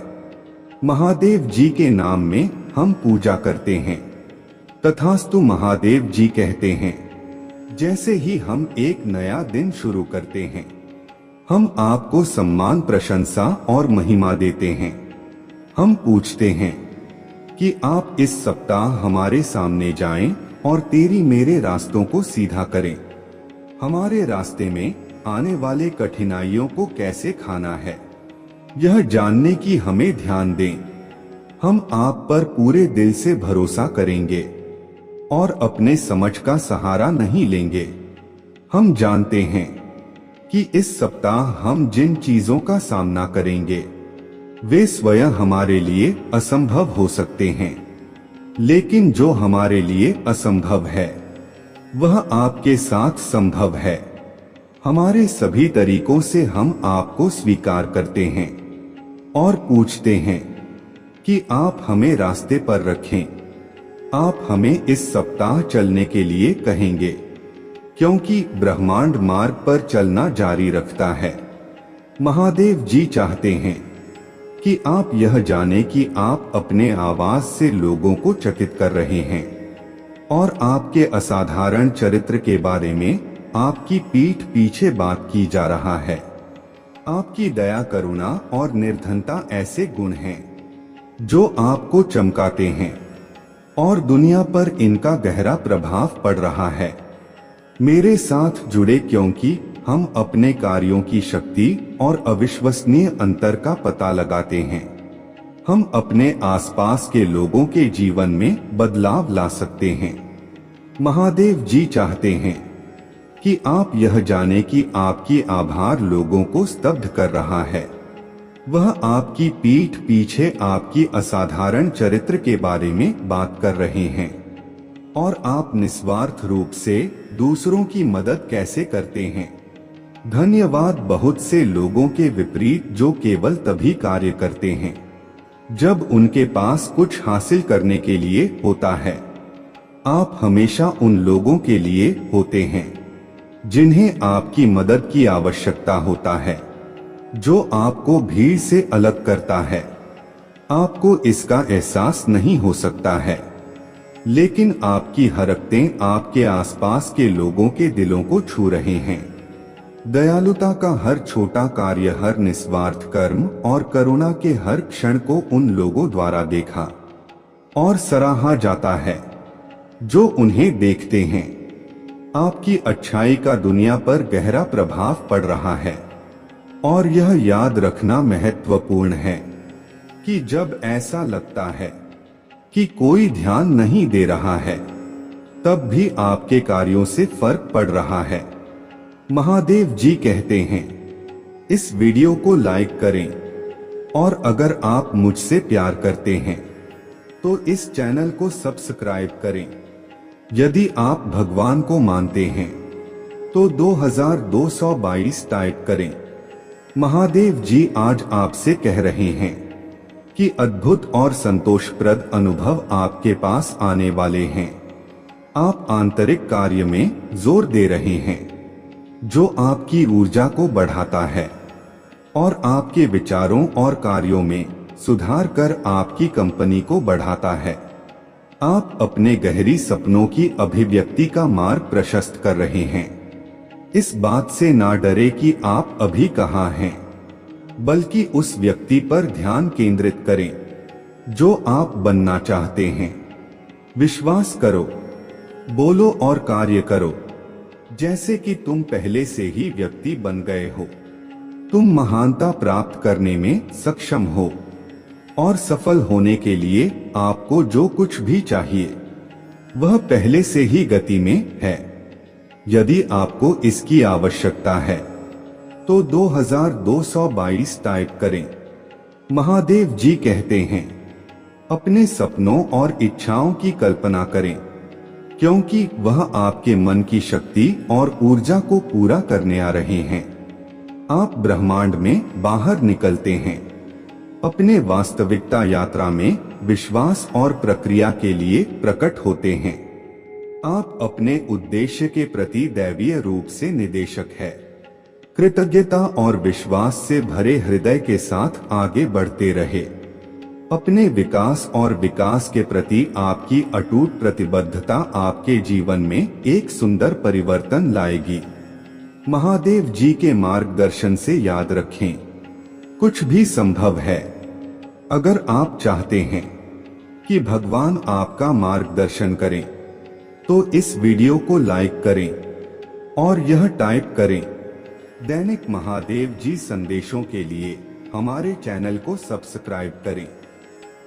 महादेव जी के नाम में हम पूजा करते हैं। तथास्तु महादेव जी कहते हैं, जैसे ही हम एक नया दिन शुरू करते हैं, हम आपको सम्मान, प्रशंसा और महिमा देते हैं। हम पूछते हैं कि आप इस सप्ताह हमारे सामने जाएं और तेरी मेरे रास्तों को सीधा करें। हमारे रास्ते में आने वाले कठिनाइयों को कैसे खाना है, यह जानने की हमें ध्यान दें। हम आप पर पूरे दिल से भरोसा करेंगे और अपने समझ का सहारा नहीं लेंगे। हम जानते हैं कि इस सप्ताह हम जिन चीजों का सामना करेंगे, वे स्वयं हमारे लिए असंभव हो सकते हैं, लेकिन जो हमारे लिए असंभव है, वह आपके साथ संभव है। हमारे सभी तरीकों से हम आपको स्वीकार करते हैं और पूछते हैं कि आप हमें रास्ते पर रखें। आप हमें इस सप्ताह चलने के लिए कहेंगे, क्योंकि ब्रह्मांड मार्ग पर चलना जारी रखता है। महादेव जी चाहते हैं कि आप यह जाने कि आप अपने आवाज से लोगों को चकित कर रहे हैं और आपके असाधारण चरित्र के बारे में आपकी पीठ पीछे बात की जा रहा है। आपकी दया, करुणा और निर्धनता ऐसे गुण हैं जो आपको चमकाते हैं और दुनिया पर इनका गहरा प्रभाव पड़ रहा है। मेरे साथ जुड़े, क्योंकि हम अपने कार्यों की शक्ति और अविश्वसनीय अंतर का पता लगाते हैं। हम अपने आसपास के लोगों के जीवन में बदलाव ला सकते हैं। महादेव जी चाहते हैं कि आप यह जाने कि आपकी आभार लोगों को स्तब्ध कर रहा है। वह आपकी पीठ पीछे आपकी असाधारण चरित्र के बारे में बात कर रहे हैं और आप निस्वार्थ रूप से दूसरों की मदद कैसे करते हैं। धन्यवाद। बहुत से लोगों के विपरीत, जो केवल तभी कार्य करते हैं जब उनके पास कुछ हासिल करने के लिए होता है। आप हमेशा उन लोगों के लिए होते हैं जिन्हें आपकी मदद की आवश्यकता होता है, जो आपको भीड़ से अलग करता है। आपको इसका एहसास नहीं हो सकता है, लेकिन आपकी हरकतें आपके आसपास के लोगों के दिलों को छू रहे हैं। दयालुता का हर छोटा कार्य, हर निस्वार्थ कर्म और करुणा के हर क्षण को उन लोगों द्वारा देखा और सराहा जाता है जो उन्हें देखते हैं। आपकी अच्छाई का दुनिया पर गहरा प्रभाव पड़ रहा है और यह याद रखना महत्वपूर्ण है कि जब ऐसा लगता है कि कोई ध्यान नहीं दे रहा है, तब भी आपके कार्यों से फर्क पड़ रहा है। महादेव जी कहते हैं, इस वीडियो को लाइक करें और अगर आप मुझसे प्यार करते हैं तो इस चैनल को सब्सक्राइब करें। यदि आप भगवान को मानते हैं तो 2222 टाइप करें। महादेव जी आज आपसे कह रहे हैं कि अद्भुत और संतोषप्रद अनुभव आपके पास आने वाले हैं। आप आंतरिक कार्य में जोर दे रहे हैं जो आपकी ऊर्जा को बढ़ाता है और आपके विचारों और कार्यों में सुधार कर आपकी कंपनी को बढ़ाता है। आप अपने गहरी सपनों की अभिव्यक्ति का मार्ग प्रशस्त कर रहे हैं। इस बात से ना डरे कि आप अभी कहाँ हैं, बल्कि उस व्यक्ति पर ध्यान केंद्रित करें जो आप बनना चाहते हैं। विश्वास करो, बोलो और कार्य करो जैसे कि तुम पहले से ही व्यक्ति बन गए हो। तुम महानता प्राप्त करने में सक्षम हो और सफल होने के लिए आपको जो कुछ भी चाहिए वह पहले से ही गति में है। यदि आपको इसकी आवश्यकता है तो 2222 टाइप करें। महादेव जी कहते हैं, अपने सपनों और इच्छाओं की कल्पना करें, क्योंकि वह आपके मन की शक्ति और ऊर्जा को पूरा करने आ रहे हैं। आप ब्रह्मांड में बाहर निकलते हैं। अपने वास्तविकता यात्रा में विश्वास और प्रक्रिया के लिए प्रकट होते हैं। आप अपने उद्देश्य के प्रति दैवीय रूप से निदेशक है। कृतज्ञता और विश्वास से भरे हृदय के साथ आगे बढ़ते रहे। अपने विकास और विकास के प्रति आपकी अटूट प्रतिबद्धता आपके जीवन में एक सुंदर परिवर्तन लाएगी। महादेव जी के मार्गदर्शन से याद रखें, कुछ भी संभव है। अगर आप चाहते हैं कि भगवान आपका मार्गदर्शन करें, तो इस वीडियो को लाइक करें और यह टाइप करें, दैनिक महादेव जी संदेशों के लिए हमारे चैनल को सब्सक्राइब करें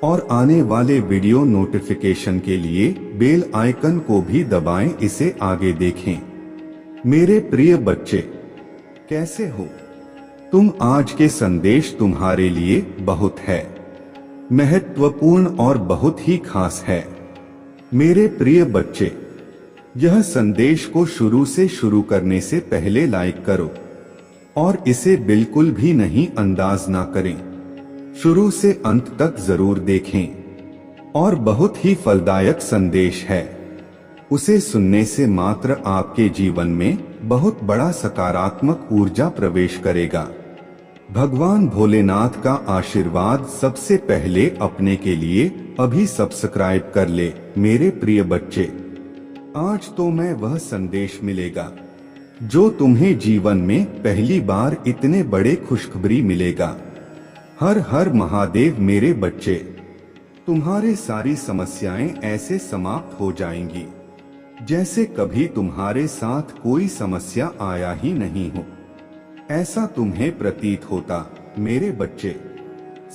और आने वाले वीडियो नोटिफिकेशन के लिए बेल आइकन को भी दबाएं। इसे आगे देखें। मेरे प्रिय बच्चे, कैसे हो तुम? आज के संदेश तुम्हारे लिए बहुत है महत्वपूर्ण और बहुत ही खास है। मेरे प्रिय बच्चे, यह संदेश को शुरू करने से पहले लाइक करो और इसे बिल्कुल भी नहीं अंदाज ना करें। शुरू से अंत तक जरूर देखें और बहुत ही फलदायक संदेश है। उसे सुनने से मात्र आपके जीवन में बहुत बड़ा सकारात्मक ऊर्जा प्रवेश करेगा। भगवान भोलेनाथ का आशीर्वाद सबसे पहले अपने के लिए अभी सब्सक्राइब कर ले। मेरे प्रिय बच्चे, आज तो मैं वह संदेश मिलेगा जो तुम्हें जीवन में पहली बार इतने बड़े खुशखबरी मिलेगा। हर हर महादेव। मेरे बच्चे, तुम्हारे सारी समस्याएं ऐसे समाप्त हो जाएंगी जैसे कभी तुम्हारे साथ कोई समस्या आया ही नहीं हो। ऐसा तुम्हें प्रतीत होता। मेरे बच्चे,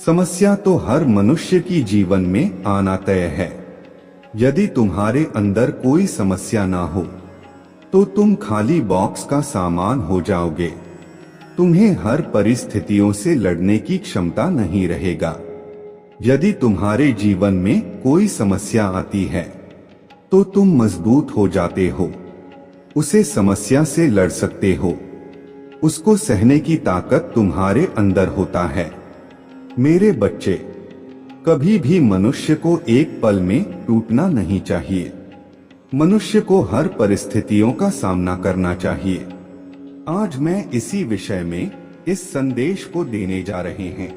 समस्या तो हर मनुष्य की जीवन में आना तय है। यदि तुम्हारे अंदर कोई समस्या ना हो तो तुम खाली बॉक्स का सामान हो जाओगे। तुम्हें हर परिस्थितियों से लड़ने की क्षमता नहीं रहेगा। यदि तुम्हारे जीवन में कोई समस्या आती है तो तुम मजबूत हो जाते हो। उसे समस्या से लड़ सकते हो। उसको सहने की ताकत तुम्हारे अंदर होता है। मेरे बच्चे, कभी भी मनुष्य को एक पल में टूटना नहीं चाहिए। मनुष्य को हर परिस्थितियों का सामना करना चाहिए। आज मैं इसी विषय में इस संदेश को देने जा रहे हैं।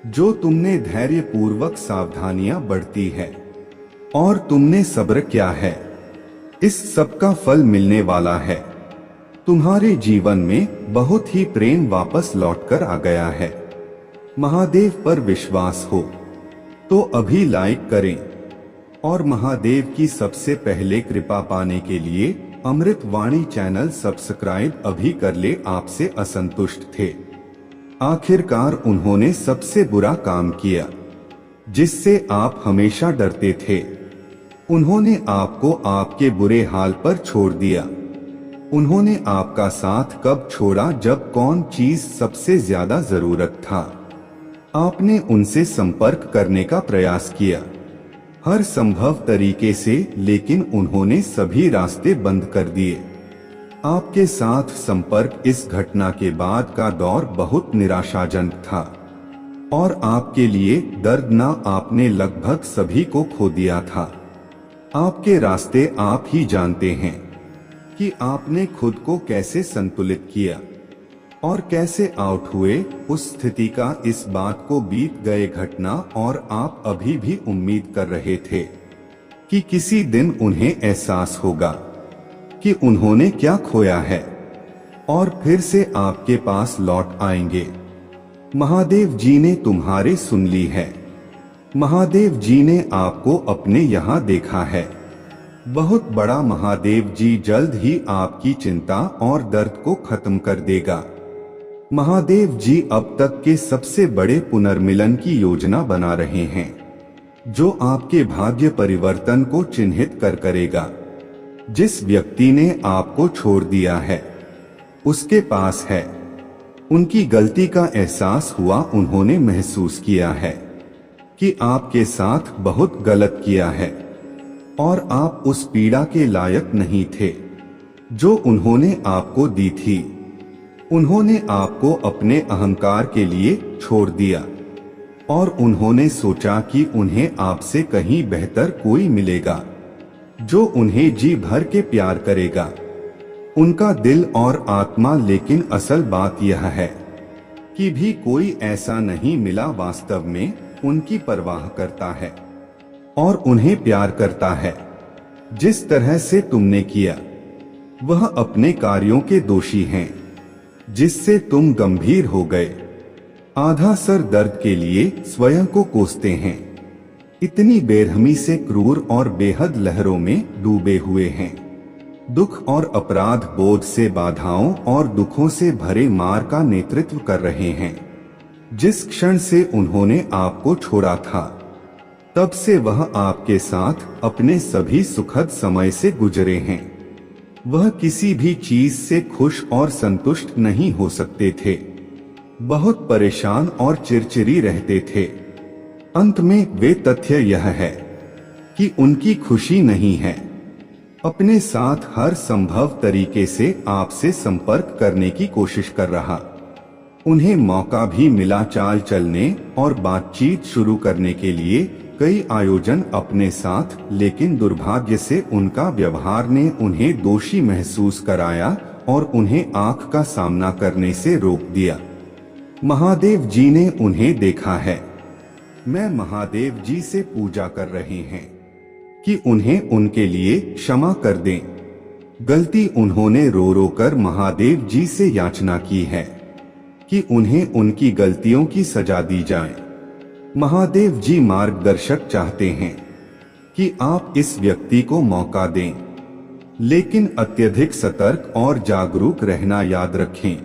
जो तुमने धैर्य पूर्वक सावधानियां बरती है और तुमने सब्र किया है, इस सब का फल मिलने वाला है। तुम्हारे जीवन में बहुत ही प्रेम वापस लौटकर आ गया है। महादेव पर विश्वास हो तो अभी लाइक करें और महादेव की सबसे पहले कृपा पाने के लिए अमृत वाणी चैनल सब्सक्राइब अभी कर ले। आपसे असंतुष्ट थे, आखिरकार उन्होंने सबसे बुरा काम किया जिससे आप हमेशा डरते थे। उन्होंने आपको आपके बुरे हाल पर छोड़ दिया। उन्होंने आपका साथ कब छोड़ा जब कौन चीज सबसे ज्यादा जरूरत था। आपने उनसे संपर्क करने का प्रयास किया हर संभव तरीके से, लेकिन उन्होंने सभी रास्ते बंद कर दिए। आपके साथ संपर्क इस घटना के बाद का दौर बहुत निराशाजनक था और आपके लिए दर्दनाक। आपने लगभग सभी को खो दिया था। आपके रास्ते आप ही जानते हैं कि आपने खुद को कैसे संतुलित किया और कैसे आउट हुए उस स्थिति का। इस बात को बीत गए घटना और आप अभी भी उम्मीद कर रहे थे कि किसी दिन उन्हें एहसास होगा कि उन्होंने क्या खोया है और फिर से आपके पास लौट आएंगे। महादेव जी ने तुम्हारी सुन ली है। महादेव जी ने आपको अपने यहाँ देखा है। बहुत बड़ा महादेव जी जल्द ही आपकी चिंता और दर्द को खत्म कर देगा। महादेव जी अब तक के सबसे बड़े पुनर्मिलन की योजना बना रहे हैं, जो आपके भाग्य परिवर्तन को चिन्हित करेगा। जिस व्यक्ति ने आपको छोड़ दिया है, उसके पास है। उनकी गलती का एहसास हुआ। उन्होंने महसूस किया है कि आपके साथ बहुत गलत किया है और आप उस पीड़ा के लायक नहीं थे जो उन्होंने आपको दी थी। उन्होंने आपको अपने अहंकार के लिए छोड़ दिया और उन्होंने सोचा कि उन्हें आपसे कहीं बेहतर कोई मिलेगा जो उन्हें जी भर के प्यार करेगा, उनका दिल और आत्मा। लेकिन असल बात यह है कि भी कोई ऐसा नहीं मिला वास्तव में उनकी परवाह करता है और उन्हें प्यार करता है। जिस तरह से तुमने किया वह अपने कार्यों के दोषी हैं जिससे तुम गंभीर हो गए। आधा सर दर्द के लिए स्वयं को कोसते हैं। इतनी बेरहमी से क्रूर और बेहद लहरों में डूबे हुए हैं। दुख और अपराध बोझ से बाधाओं और दुखों से भरे मार्ग का नेतृत्व कर रहे हैं। जिस क्षण से उन्होंने आपको छोड़ा था तब से वह आपके साथ अपने सभी सुखद समय से गुजरे हैं। वह किसी भी चीज से खुश और संतुष्ट नहीं हो सकते थे, बहुत परेशान और चिड़चिड़ी रहते थे। अंत में वे तथ्य यह है कि उनकी खुशी नहीं है। अपने साथ हर संभव तरीके से आपसे संपर्क करने की कोशिश कर रहा। उन्हें मौका भी मिला चाल चलने और बातचीत शुरू करने के लिए, कई आयोजन अपने साथ, लेकिन दुर्भाग्य से उनका व्यवहार ने उन्हें दोषी महसूस कराया और उन्हें आंख का सामना करने से रोक दिया। महादेव जी ने उन्हें देखा है। मैं महादेव जी से पूजा कर रहे हैं कि उन्हें उनके लिए क्षमा कर दें। गलती उन्होंने रो रो कर महादेव जी से याचना की है कि उन्हें उनकी गलतियों की सजा दी जाए। महादेव जी मार्गदर्शक चाहते हैं कि आप इस व्यक्ति को मौका दें, लेकिन अत्यधिक सतर्क और जागरूक रहना याद रखें।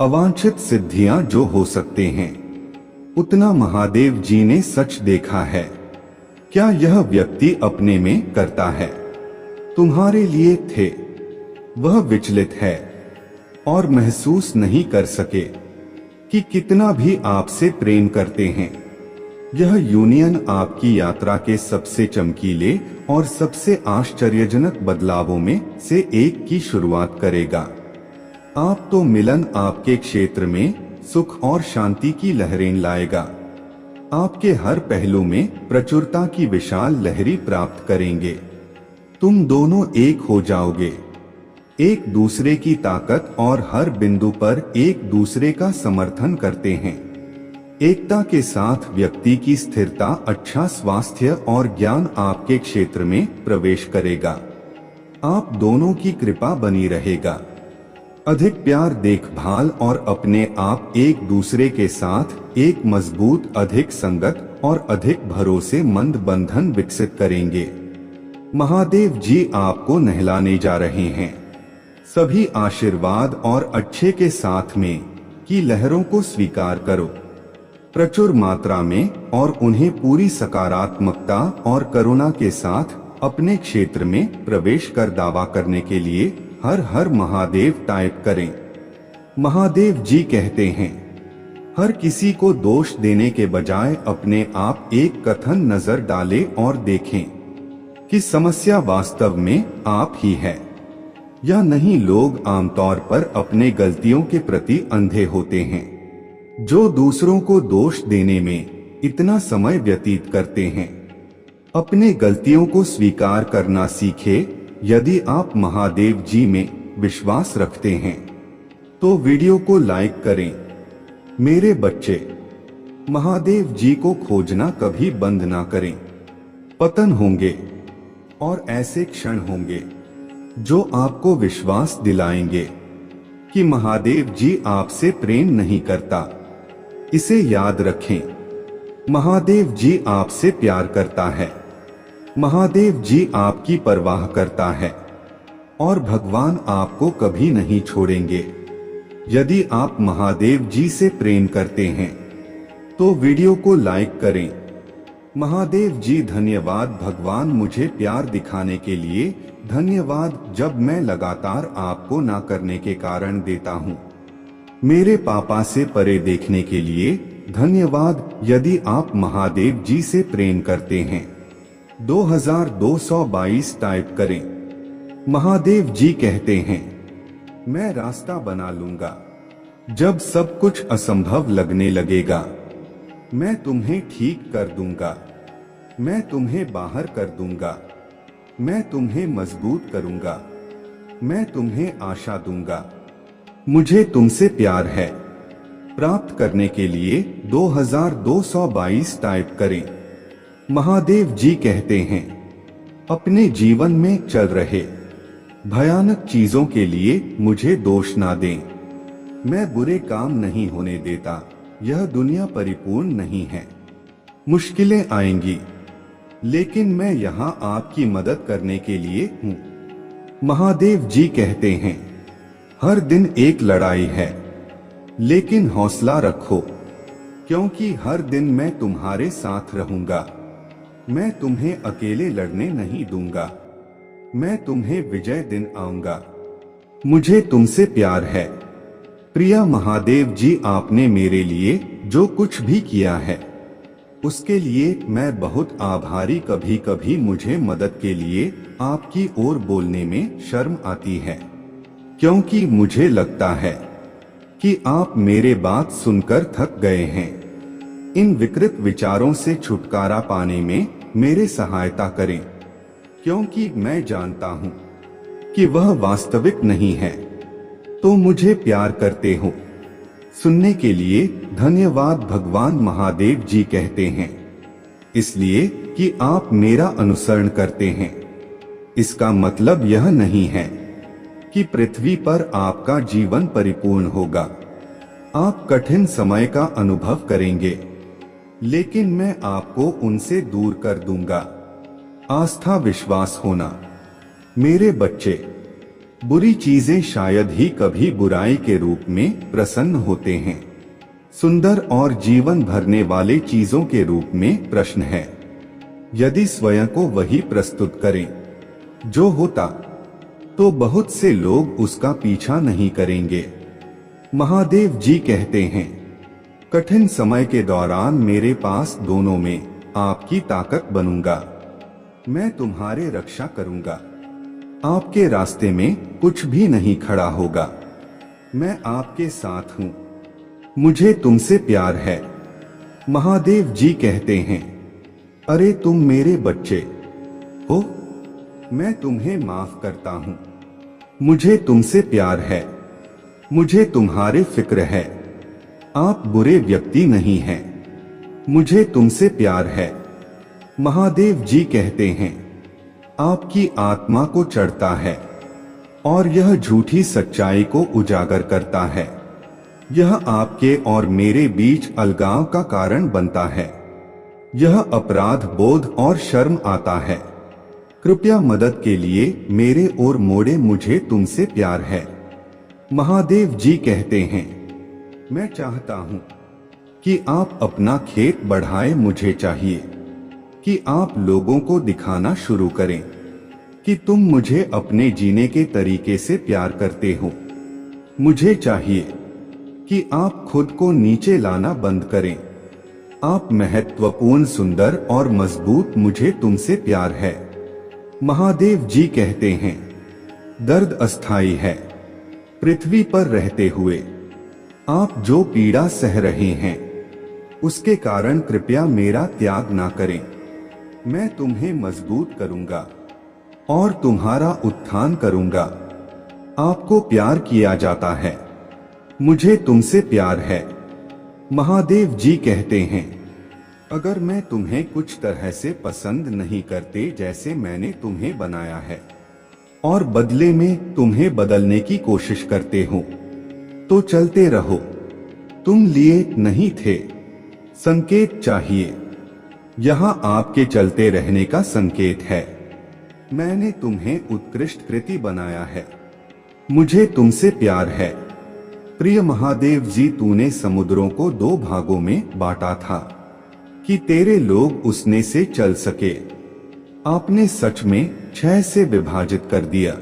अवांछित सिद्धियां जो हो सकते हैं उतना महादेव जी ने सच देखा है। क्या यह व्यक्ति अपने में करता है तुम्हारे लिए थे? वह विचलित है और महसूस नहीं कर सके कि कितना भी आपसे प्रेम करते हैं। यह यूनियन आपकी यात्रा के सबसे चमकीले और सबसे आश्चर्यजनक बदलावों में से एक की शुरुआत करेगा। आप तो मिलन आपके क्षेत्र में सुख और शांति की लहरें लाएगा। आपके हर पहलू में प्रचुरता की विशाल लहरी प्राप्त करेंगे। तुम दोनों एक हो जाओगे, एक दूसरे की ताकत और हर बिंदु पर एक दूसरे का समर्थन करते हैं। एकता के साथ व्यक्ति की स्थिरता, अच्छा स्वास्थ्य और ज्ञान आपके क्षेत्र में प्रवेश करेगा। आप दोनों की कृपा बनी रहेगा। अधिक प्यार, देखभाल और अपने आप एक दूसरे के साथ एक मजबूत, अधिक संगत और अधिक भरोसेमंद बंधन विकसित करेंगे। महादेव जी आपको नहलाने जा रहे हैं सभी आशीर्वाद और अच्छे के साथ में की लहरों को स्वीकार करो प्रचुर मात्रा में और उन्हें पूरी सकारात्मकता और करुणा के साथ अपने क्षेत्र में प्रवेश कर दावा करने के लिए हर हर महादेव टाइप करें। महादेव जी कहते हैं, हर किसी को दोष देने के बजाय अपने आप एक कथन नजर डालें और देखें कि समस्या वास्तव में आप ही है या नहीं। लोग आमतौर पर अपने गलतियों के प्रति अंधे होते हैं, जो दूसरों को दोष देने में इतना समय व्यतीत करते हैं। अपने गलतियों को स्वीकार करना सीखें। यदि आप महादेव जी में विश्वास रखते हैं तो वीडियो को लाइक करें। मेरे बच्चे, महादेव जी को खोजना कभी बंद ना करें। पतन होंगे और ऐसे क्षण होंगे जो आपको विश्वास दिलाएंगे कि महादेव जी आपसे प्रेम नहीं करता। इसे याद रखें, महादेव जी आपसे प्यार करता है। महादेव जी आपकी परवाह करता है और भगवान आपको कभी नहीं छोड़ेंगे। यदि आप महादेव जी से प्रेम करते हैं तो वीडियो को लाइक करें। महादेव जी धन्यवाद। भगवान मुझे प्यार दिखाने के लिए धन्यवाद, जब मैं लगातार आपको ना करने के कारण देता हूँ। मेरे पापा से परे देखने के लिए धन्यवाद। यदि आप महादेव जी से प्रेम करते हैं 2222 टाइप करें। महादेव जी कहते हैं, मैं रास्ता बना लूंगा। जब सब कुछ असंभव लगने लगेगा, मैं तुम्हें ठीक कर दूंगा। मैं तुम्हें बाहर कर दूंगा। मैं तुम्हें मजबूत करूंगा। मैं तुम्हें आशा दूंगा। मुझे तुमसे प्यार है। प्राप्त करने के लिए 2222 टाइप करें। महादेव जी कहते हैं, अपने जीवन में चल रहे भयानक चीजों के लिए मुझे दोष ना दें। मैं बुरे काम नहीं होने देता। यह दुनिया परिपूर्ण नहीं है। मुश्किलें आएंगी, लेकिन मैं यहाँ आपकी मदद करने के लिए हूँ। महादेव जी कहते हैं, हर दिन एक लड़ाई है, लेकिन हौसला रखो, क्योंकि हर दिन मैं तुम्हारे साथ रहूंगा। मैं तुम्हें अकेले लड़ने नहीं दूंगा। मैं तुम्हें विजय दिन आऊंगा। मुझे तुमसे प्यार है। प्रिय महादेव जी, आपने मेरे लिए जो कुछ भी किया है उसके लिए मैं बहुत आभारी। कभी कभी मुझे मदद के लिए आपकी ओर बोलने में शर्म आती है, क्योंकि मुझे लगता है कि आप मेरे बात सुनकर थक गए हैं। इन विकृत विचारों से छुटकारा पाने में मेरे सहायता करें, क्योंकि मैं जानता हूँ कि वह वास्तविक नहीं है। तो मुझे प्यार करते हो। सुनने के लिए धन्यवाद। भगवान महादेव जी कहते हैं, इसलिए कि आप मेरा अनुसरण करते हैं, इसका मतलब यह नहीं है कि पृथ्वी पर आपका जीवन परिपूर्ण होगा। आप कठिन समय का अनुभव करेंगे, लेकिन मैं आपको उनसे दूर कर दूंगा। आस्था विश्वास होना। मेरे बच्चे, बुरी चीजें शायद ही कभी बुराई के रूप में प्रसन्न होते हैं। सुंदर और जीवन भरने वाले चीजों के रूप में प्रश्न है। यदि स्वयं को वही प्रस्तुत करें जो होता, तो बहुत से लोग उसका पीछा नहीं करेंगे। महादेव जी कहते हैं, कठिन समय के दौरान मेरे पास दोनों में आपकी ताकत बनूंगा। मैं तुम्हारे रक्षा करूंगा। आपके रास्ते में कुछ भी नहीं खड़ा होगा। मैं आपके साथ हूँ। मुझे तुमसे प्यार है। महादेव जी कहते हैं, अरे तुम मेरे बच्चे हो, मैं तुम्हें माफ करता हूँ। मुझे तुमसे प्यार है। मुझे तुम्हारे फिक्र है। आप बुरे व्यक्ति नहीं हैं। मुझे तुमसे प्यार है। महादेव जी कहते हैं, आपकी आत्मा को चढ़ता है और यह झूठी सच्चाई को उजागर करता है। यह आपके और मेरे बीच अलगाव का कारण बनता है। यह अपराध बोध और शर्म आता है। कृपया मदद के लिए मेरे ओर मोड़े। मुझे तुमसे प्यार है। महादेव जी कहते हैं, मैं चाहता हूं कि आप अपना खेत बढ़ाएं। मुझे चाहिए कि आप लोगों को दिखाना शुरू करें कि तुम मुझे अपने जीने के तरीके से प्यार करते हो। मुझे चाहिए कि आप खुद को नीचे लाना बंद करें। आप महत्वपूर्ण, सुंदर और मजबूत। मुझे तुमसे प्यार है। महादेव जी कहते हैं, दर्द अस्थाई है। पृथ्वी पर रहते हुए आप जो पीड़ा सह रहे हैं, उसके कारण कृपया मेरा त्याग ना करें। मैं तुम्हें मजबूत करूंगा और तुम्हारा उत्थान करूंगा। आपको प्यार किया जाता है। मुझे तुमसे प्यार है। महादेव जी कहते हैं, अगर मैं तुम्हें कुछ तरह से पसंद नहीं करते जैसे मैंने तुम्हें बनाया है और बदले में तुम्हें बदलने की कोशिश करते हो, तो चलते रहो। तुम लिए नहीं थे। संकेत चाहिए। यहाँ आपके चलते रहने का संकेत है। मैंने तुम्हें उत्कृष्ट कृति बनाया है। मुझे तुमसे प्यार है। प्रिय महादेव जी, तूने समुद्रों को 2 भागों में बांटा था कि तेरे लोग उसने से चल सके। आपने सच में 6 से विभाजित कर दिया।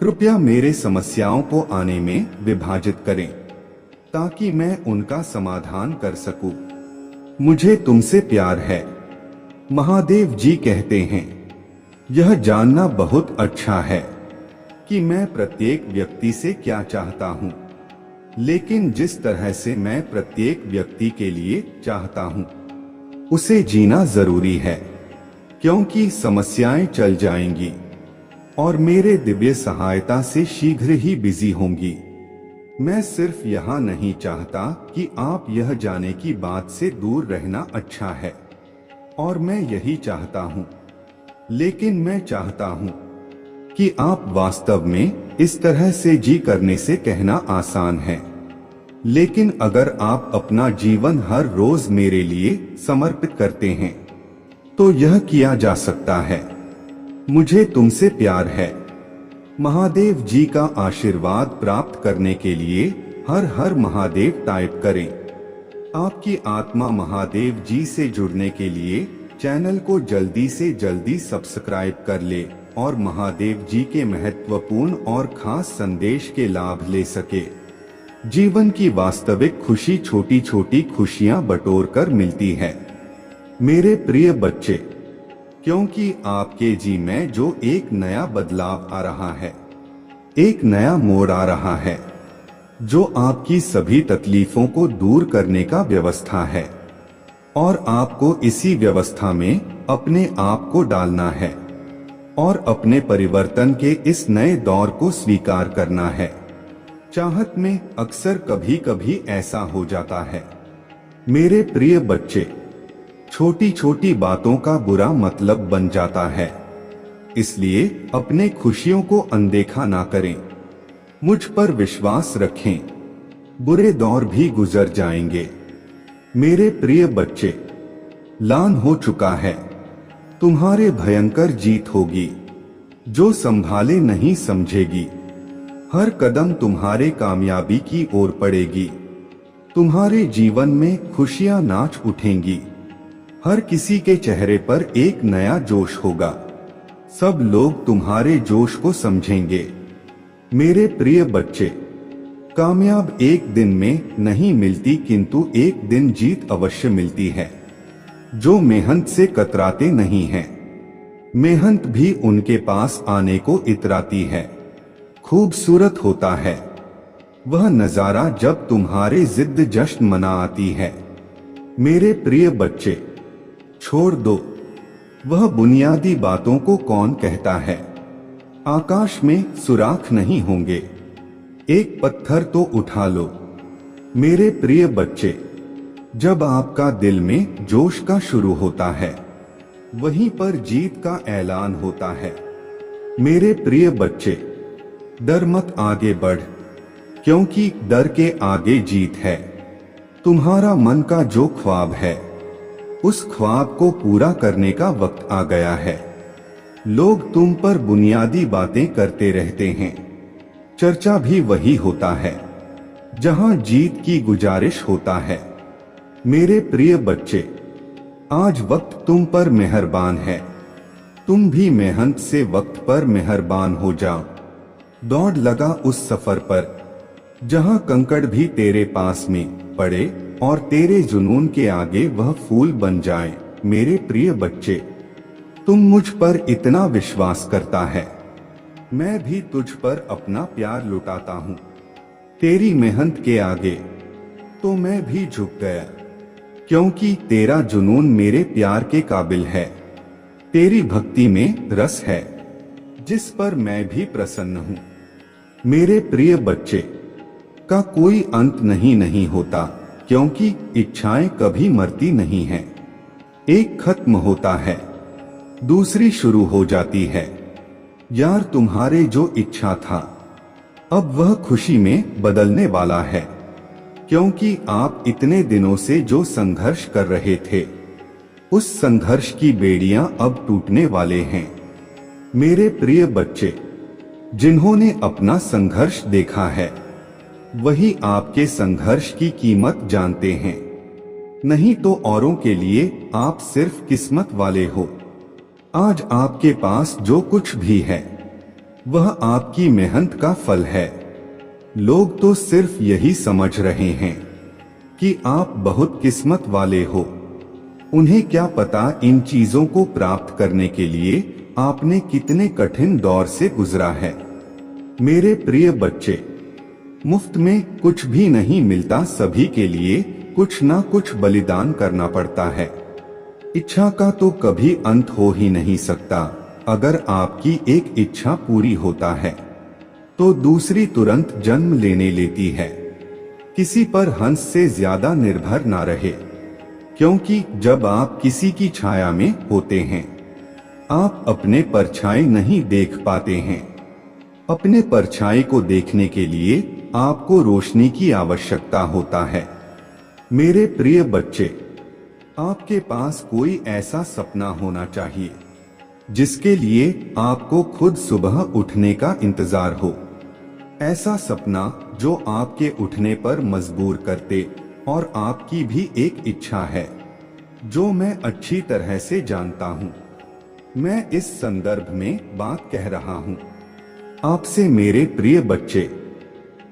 कृपया मेरे समस्याओं को आने में विभाजित करें ताकि मैं उनका समाधान कर सकूं। मुझे तुमसे प्यार है। महादेव जी कहते हैं, यह जानना बहुत अच्छा है कि मैं प्रत्येक व्यक्ति से क्या चाहता हूँ, लेकिन जिस तरह से मैं प्रत्येक व्यक्ति के लिए चाहता हूँ उसे जीना जरूरी है, क्योंकि समस्याएं चल जाएंगी और मेरे दिव्य सहायता से शीघ्र ही बिजी होंगी। मैं सिर्फ यहाँ नहीं चाहता कि आप यह जाने की बात से दूर रहना अच्छा है, और मैं यही चाहता हूँ, लेकिन मैं चाहता हूँ कि आप वास्तव में इस तरह से जी करने से कहना आसान है, लेकिन अगर आप अपना जीवन हर रोज मेरे लिए समर्पित करते हैं तो यह किया जा सकता है। मुझे तुमसे प्यार है। महादेव जी का आशीर्वाद प्राप्त करने के लिए हर हर महादेव टाइप करें। आपकी आत्मा महादेव जी से जुड़ने के लिए चैनल को जल्दी से जल्दी सब्सक्राइब कर ले और महादेव जी के महत्वपूर्ण और खास संदेश के लाभ ले सके। जीवन की वास्तविक खुशी छोटी छोटी खुशियां बटोर कर मिलती है मेरे प्रिय बच्चे, क्योंकि आपके जी में जो एक नया बदलाव आ रहा है, एक नया मोड़ आ रहा है, जो आपकी सभी तकलीफों को दूर करने का व्यवस्था है, और आपको इसी व्यवस्था में अपने आप को डालना है और अपने परिवर्तन के इस नए दौर को स्वीकार करना है। चाहत में अक्सर कभी कभी ऐसा हो जाता है मेरे प्रिय बच्चे, छोटी छोटी बातों का बुरा मतलब बन जाता है, इसलिए अपने खुशियों को अनदेखा ना करें। मुझ पर विश्वास रखें, बुरे दौर भी गुजर जाएंगे। मेरे प्रिय बच्चे, लान हो चुका है, तुम्हारे भयंकर जीत होगी, जो संभाले नहीं समझेगी। हर कदम तुम्हारे कामयाबी की ओर पड़ेगी। तुम्हारे जीवन में खुशियां नाच उठेंगी। हर किसी के चेहरे पर एक नया जोश होगा। सब लोग तुम्हारे जोश को समझेंगे। मेरे प्रिय बच्चे, कामयाब एक दिन में नहीं मिलती, किंतु एक दिन जीत अवश्य मिलती है। जो मेहनत से कतराते नहीं हैं, मेहनत भी उनके पास आने को इतराती है। खूबसूरत होता है वह नजारा जब तुम्हारे जिद जश्न मना आती है। मेरे प्रिय बच्चे, छोड़ दो वह बुनियादी बातों को। कौन कहता है आकाश में सुराख नहीं होंगे? एक पत्थर तो उठा लो। मेरे प्रिय बच्चे, जब आपका दिल में जोश का शुरू होता है, वहीं पर जीत का ऐलान होता है। मेरे प्रिय बच्चे, डर मत, आगे बढ़, क्योंकि डर के आगे जीत है। तुम्हारा मन का जो ख्वाब है, उस ख्वाब को पूरा करने का वक्त आ गया है। लोग तुम पर बुनियादी बातें करते रहते हैं, चर्चा भी वही होता है जहां जीत की गुजारिश होता है। मेरे प्रिय बच्चे, आज वक्त तुम पर मेहरबान है। तुम भी मेहनत से वक्त पर मेहरबान हो जाओ। दौड़ लगा उस सफर पर जहां कंकड़ भी तेरे पास में पड़े और तेरे जुनून के आगे वह फूल बन जाए। मेरे प्रिय बच्चे, तुम मुझ पर इतना विश्वास करता है, मैं भी तुझ पर अपना प्यार लुटाता हूँ। तेरी मेहनत के आगे तो मैं भी झुक गया, क्योंकि तेरा जुनून मेरे प्यार के काबिल है। तेरी भक्ति में रस है जिस पर मैं भी प्रसन्न हूँ। मेरे प्रिय बच्चे, का कोई अंत नहीं होता, क्योंकि इच्छाएं कभी मरती नहीं हैं। एक खत्म होता है, दूसरी शुरू हो जाती है। यार, तुम्हारे जो इच्छा था, अब वह खुशी में बदलने वाला है, क्योंकि आप इतने दिनों से जो संघर्ष कर रहे थे, उस संघर्ष की बेड़ियां अब टूटने वाले हैं। मेरे प्रिय बच्चे, जिन्होंने अपना संघर्ष देखा है, वही आपके संघर्ष की कीमत जानते हैं। नहीं तो औरों के लिए आप सिर्फ किस्मत वाले हो। आज आपके पास जो कुछ भी है, वह आपकी मेहनत का फल है। लोग तो सिर्फ यही समझ रहे हैं कि आप बहुत किस्मत वाले हो, उन्हें क्या पता इन चीजों को प्राप्त करने के लिए आपने कितने कठिन दौर से गुजरा है। मेरे प्रिय बच्चे, मुफ्त में कुछ भी नहीं मिलता, सभी के लिए कुछ ना कुछ बलिदान करना पड़ता है। इच्छा का तो कभी अंत हो ही नहीं सकता। अगर आपकी एक इच्छा पूरी होता है तो दूसरी तुरंत जन्म लेने लेती है। किसी पर हंस से ज्यादा निर्भर ना रहे, क्योंकि जब आप किसी की छाया में होते हैं आप अपने परछाई नहीं देख पाते हैं। अपने परछाई को देखने के लिए आपको रोशनी की आवश्यकता होता है। मेरे प्रिय बच्चे, आपके पास कोई ऐसा सपना होना चाहिए जिसके लिए आपको खुद सुबह उठने का इंतजार हो। ऐसा सपना जो आपके उठने पर मजबूर करते, और आपकी भी एक इच्छा है जो मैं अच्छी तरह से जानता हूँ। मैं इस संदर्भ में बात कह रहा हूँ आपसे। मेरे प्रिय बच्चे,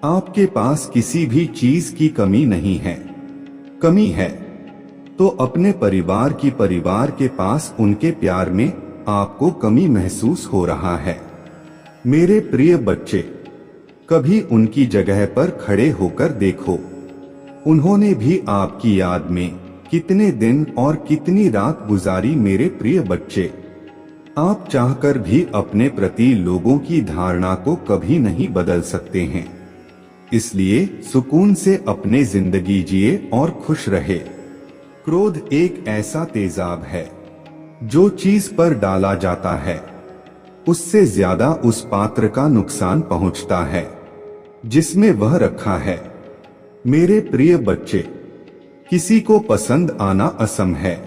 आपके पास किसी भी चीज की कमी नहीं है। कमी है तो अपने परिवार के पास उनके प्यार में आपको कमी महसूस हो रहा है। मेरे प्रिय बच्चे, कभी उनकी जगह पर खड़े होकर देखो। उन्होंने भी आपकी याद में कितने दिन और कितनी रात गुजारी। मेरे प्रिय बच्चे, आप चाहकर भी अपने प्रति लोगों की धारणा को कभी नहीं बदल सकते हैं। इसलिए सुकून से अपने जिंदगी जिए और खुश रहे। क्रोध एक ऐसा तेजाब है जो चीज पर डाला जाता है उससे ज्यादा उस पात्र का नुकसान पहुंचता है जिसमें वह रखा है। मेरे प्रिय बच्चे, किसी को पसंद आना असम है,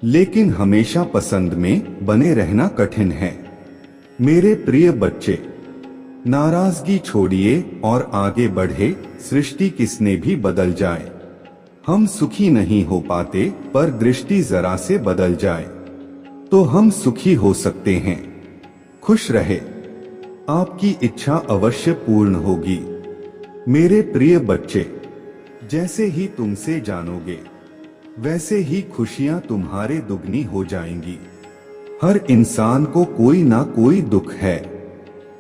लेकिन हमेशा पसंद में बने रहना कठिन है। मेरे प्रिय बच्चे, नाराजगी छोड़िए और आगे बढ़े। सृष्टि किसने भी बदल जाए, हम सुखी नहीं हो पाते, पर दृष्टि जरा से बदल जाए तो हम सुखी हो सकते हैं। खुश रहे, आपकी इच्छा अवश्य पूर्ण होगी। मेरे प्रिय बच्चे, जैसे ही तुमसे जानोगे वैसे ही खुशियां तुम्हारे दुगनी हो जाएंगी। हर इंसान को कोई ना कोई दुख है।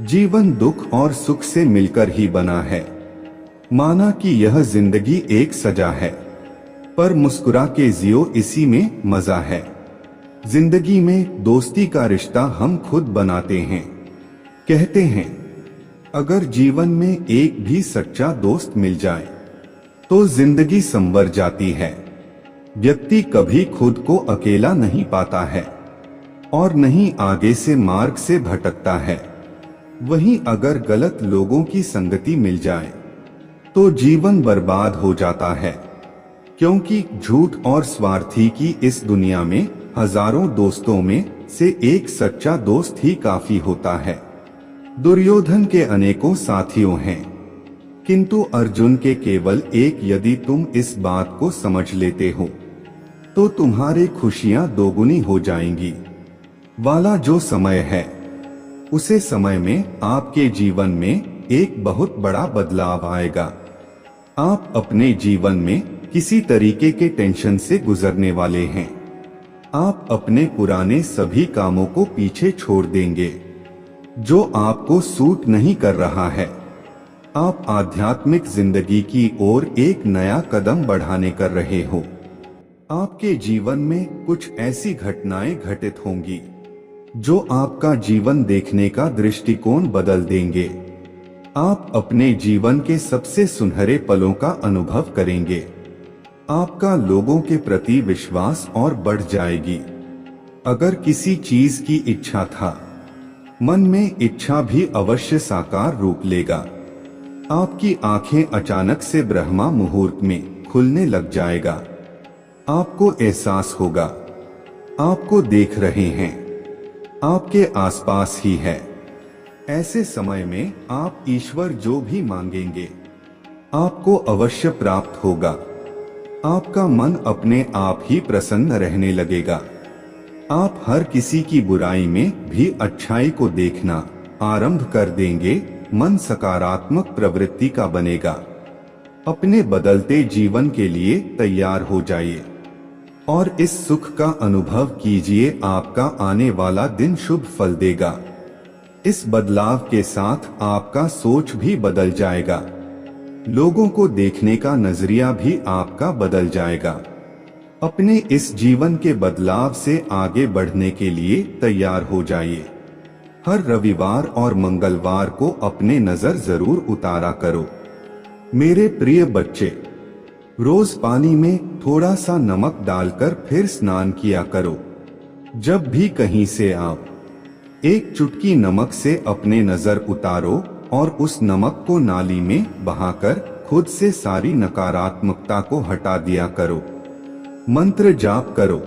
जीवन दुख और सुख से मिलकर ही बना है। माना कि यह जिंदगी एक सजा है, पर मुस्कुरा के जियो, इसी में मजा है। जिंदगी में दोस्ती का रिश्ता हम खुद बनाते हैं। कहते हैं अगर जीवन में एक भी सच्चा दोस्त मिल जाए तो जिंदगी संवर जाती है। व्यक्ति कभी खुद को अकेला नहीं पाता है और नहीं आगे से मार्ग से भटकता है। वहीं अगर गलत लोगों की संगति मिल जाए तो जीवन बर्बाद हो जाता है, क्योंकि झूठ और स्वार्थी की इस दुनिया में हजारों दोस्तों में से एक सच्चा दोस्त ही काफी होता है। दुर्योधन के अनेकों साथियों हैं, किंतु अर्जुन के केवल एक। यदि तुम इस बात को समझ लेते हो तो तुम्हारी खुशियां दोगुनी हो जाएंगी। वाला जो समय है, उसे समय में आपके जीवन में एक बहुत बड़ा बदलाव आएगा। आप अपने जीवन में किसी तरीके के टेंशन से गुजरने वाले हैं। आप अपने पुराने सभी कामों को पीछे छोड़ देंगे जो आपको सूट नहीं कर रहा है। आप आध्यात्मिक जिंदगी की ओर एक नया कदम बढ़ाने कर रहे हो। आपके जीवन में कुछ ऐसी घटनाएं घटित होंगी जो आपका जीवन देखने का दृष्टिकोण बदल देंगे। आप अपने जीवन के सबसे सुनहरे पलों का अनुभव करेंगे। आपका लोगों के प्रति विश्वास और बढ़ जाएगी। अगर किसी चीज की इच्छा था, मन में इच्छा भी अवश्य साकार रूप लेगा। आपकी आंखें अचानक से ब्रह्मा मुहूर्त में खुलने लग जाएगा। आपको एहसास होगा आपको देख रहे हैं, आपके आसपास ही है। ऐसे समय में आप ईश्वर जो भी मांगेंगे आपको अवश्य प्राप्त होगा। आपका मन अपने आप ही प्रसन्न रहने लगेगा। आप हर किसी की बुराई में भी अच्छाई को देखना आरंभ कर देंगे। मन सकारात्मक प्रवृत्ति का बनेगा। अपने बदलते जीवन के लिए तैयार हो जाइए। और इस सुख का अनुभव कीजिए। आपका आने वाला दिन शुभ फल देगा। इस बदलाव के साथ आपका सोच भी बदल जाएगा। लोगों को देखने का नजरिया भी आपका बदल जाएगा। अपने इस जीवन के बदलाव से आगे बढ़ने के लिए तैयार हो जाइए। हर रविवार और मंगलवार को अपने नजर जरूर उतारा करो। मेरे प्रिय बच्चे, रोज पानी में थोड़ा सा नमक डालकर फिर स्नान किया करो। जब भी कहीं से आओ, एक चुटकी नमक से अपने नजर उतारो और उस नमक को नाली में बहाकर खुद से सारी नकारात्मकता को हटा दिया करो। मंत्र जाप करो,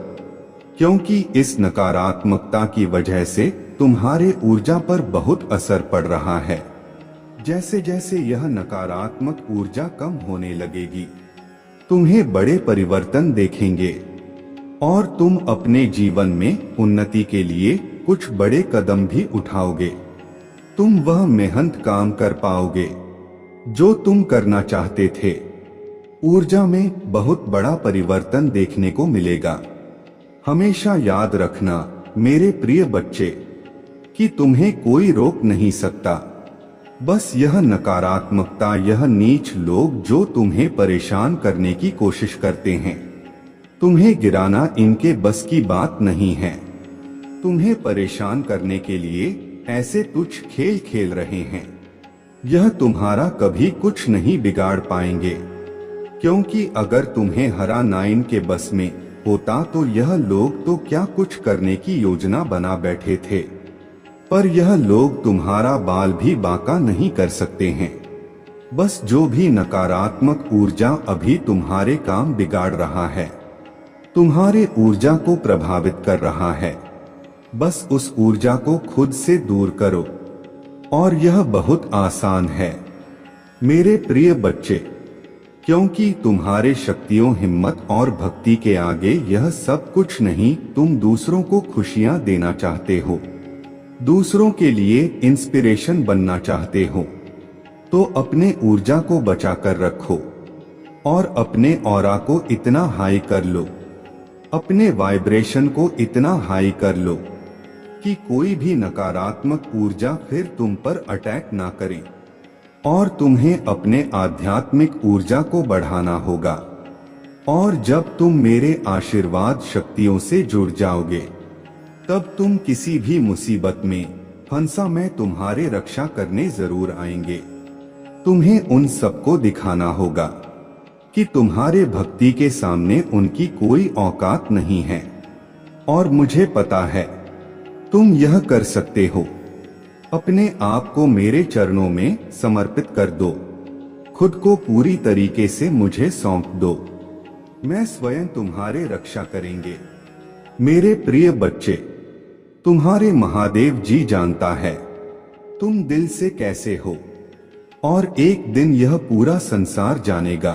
क्योंकि इस नकारात्मकता की वजह से तुम्हारे ऊर्जा पर बहुत असर पड़ रहा है। जैसे जैसे यह नकारात्मक ऊर्जा कम होने लगेगी, तुम्हें बड़े परिवर्तन देखेंगे और तुम अपने जीवन में उन्नति के लिए कुछ बड़े कदम भी उठाओगे। तुम वह मेहनत काम कर पाओगे जो तुम करना चाहते थे। ऊर्जा में बहुत बड़ा परिवर्तन देखने को मिलेगा। हमेशा याद रखना मेरे प्रिय बच्चे कि तुम्हें कोई रोक नहीं सकता। बस यह नकारात्मकता, यह नीच लोग जो तुम्हें परेशान करने की कोशिश करते हैं, तुम्हें गिराना इनके बस की बात नहीं है। तुम्हें परेशान करने के लिए ऐसे तुच्छ खेल खेल रहे हैं। यह तुम्हारा कभी कुछ नहीं बिगाड़ पाएंगे, क्योंकि अगर तुम्हें हराना इनके बस में होता तो यह लोग तो क्या कुछ करने की योजना बना बैठे थे। पर यह लोग तुम्हारा बाल भी बांका नहीं कर सकते हैं। बस जो भी नकारात्मक ऊर्जा अभी तुम्हारे काम बिगाड़ रहा है, तुम्हारे ऊर्जा को प्रभावित कर रहा है, बस उस ऊर्जा को खुद से दूर करो। और यह बहुत आसान है मेरे प्रिय बच्चे, क्योंकि तुम्हारे शक्तियों, हिम्मत और भक्ति के आगे यह सब कुछ नहीं। तुम दूसरों को खुशियां देना चाहते हो, दूसरों के लिए इंस्पिरेशन बनना चाहते हो, तो अपने ऊर्जा को बचा कर रखो और अपने ऑरा को इतना हाई कर लो, अपने वाइब्रेशन को इतना हाई कर लो कि कोई भी नकारात्मक ऊर्जा फिर तुम पर अटैक ना करे। और तुम्हें अपने आध्यात्मिक ऊर्जा को बढ़ाना होगा। और जब तुम मेरे आशीर्वाद शक्तियों से जुड़ जाओगे, तब तुम किसी भी मुसीबत में फंसा मैं तुम्हारे रक्षा करने जरूर आएंगे। तुम्हें उन सबको दिखाना होगा कि तुम्हारे भक्ति के सामने उनकी कोई औकात नहीं है। और मुझे पता है तुम यह कर सकते हो। अपने आप को मेरे चरणों में समर्पित कर दो, खुद को पूरी तरीके से मुझे सौंप दो। मैं स्वयं तुम्हारे रक्षा करेंगे। मेरे प्रिय बच्चे, तुम्हारे महादेव जी जानता है तुम दिल से कैसे हो, और एक दिन यह पूरा संसार जानेगा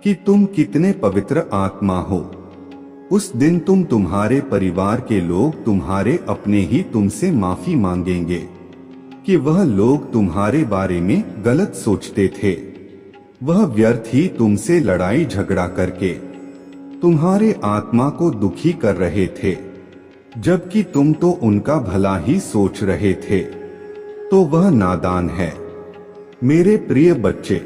कि तुम कितने पवित्र आत्मा हो। उस दिन तुम्हारे परिवार के लोग, तुम्हारे अपने ही तुमसे माफी मांगेंगे कि वह लोग तुम्हारे बारे में गलत सोचते थे। वह व्यर्थ ही तुमसे लड़ाई झगड़ा करके तुम्हारे आत्मा को दुखी कर रहे थे, जबकि तुम तो उनका भला ही सोच रहे थे। तो वह नादान है मेरे प्रिय बच्चे।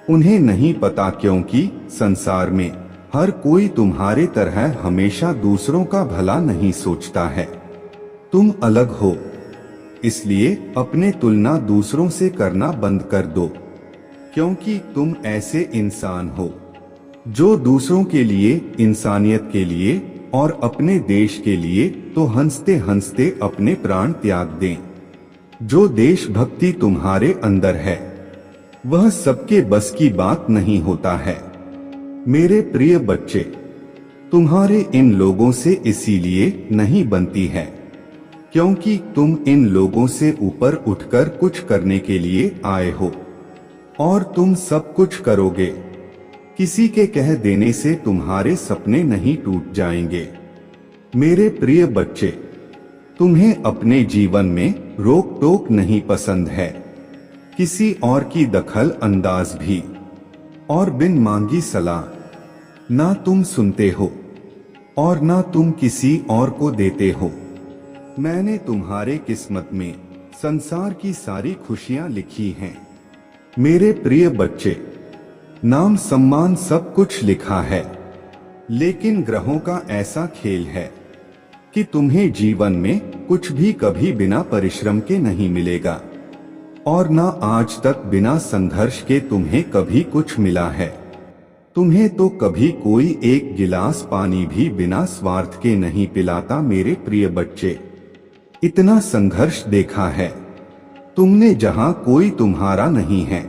उन्हें नहीं पता, क्योंकि संसार में हर कोई तुम्हारे तरह हमेशा दूसरों का भला नहीं सोचता है। तुम अलग हो, इसलिए अपने तुलना दूसरों से करना बंद कर दो, क्योंकि तुम ऐसे इंसान हो जो दूसरों के लिए, इंसानियत के लिए और अपने देश के लिए तो हंसते हंसते अपने प्राण त्याग दें। जो देशभक्ति तुम्हारे अंदर है, वह सबके बस की बात नहीं होता है मेरे प्रिय बच्चे। तुम्हारे इन लोगों से इसीलिए नहीं बनती है क्योंकि तुम इन लोगों से ऊपर उठकर कुछ करने के लिए आए हो, और तुम सब कुछ करोगे। किसी के कह देने से तुम्हारे सपने नहीं टूट जाएंगे मेरे प्रिय बच्चे। तुम्हें अपने जीवन में रोक टोक नहीं पसंद है, किसी और की दखल अंदाज भी, और बिन मांगी सलाह ना तुम सुनते हो। और ना तुम किसी और को देते हो। मैंने तुम्हारे किस्मत में संसार की सारी खुशियां लिखी हैं। मेरे प्रिय बच्चे, नाम सम्मान सब कुछ लिखा है, लेकिन ग्रहों का ऐसा खेल है कि तुम्हें जीवन में कुछ भी कभी बिना परिश्रम के नहीं मिलेगा, और ना आज तक बिना संघर्ष के तुम्हें कभी कुछ मिला है। तुम्हें तो कभी कोई एक गिलास पानी भी बिना स्वार्थ के नहीं पिलाता। मेरे प्रिय बच्चे, इतना संघर्ष देखा है तुमने, जहां कोई तुम्हारा नहीं है,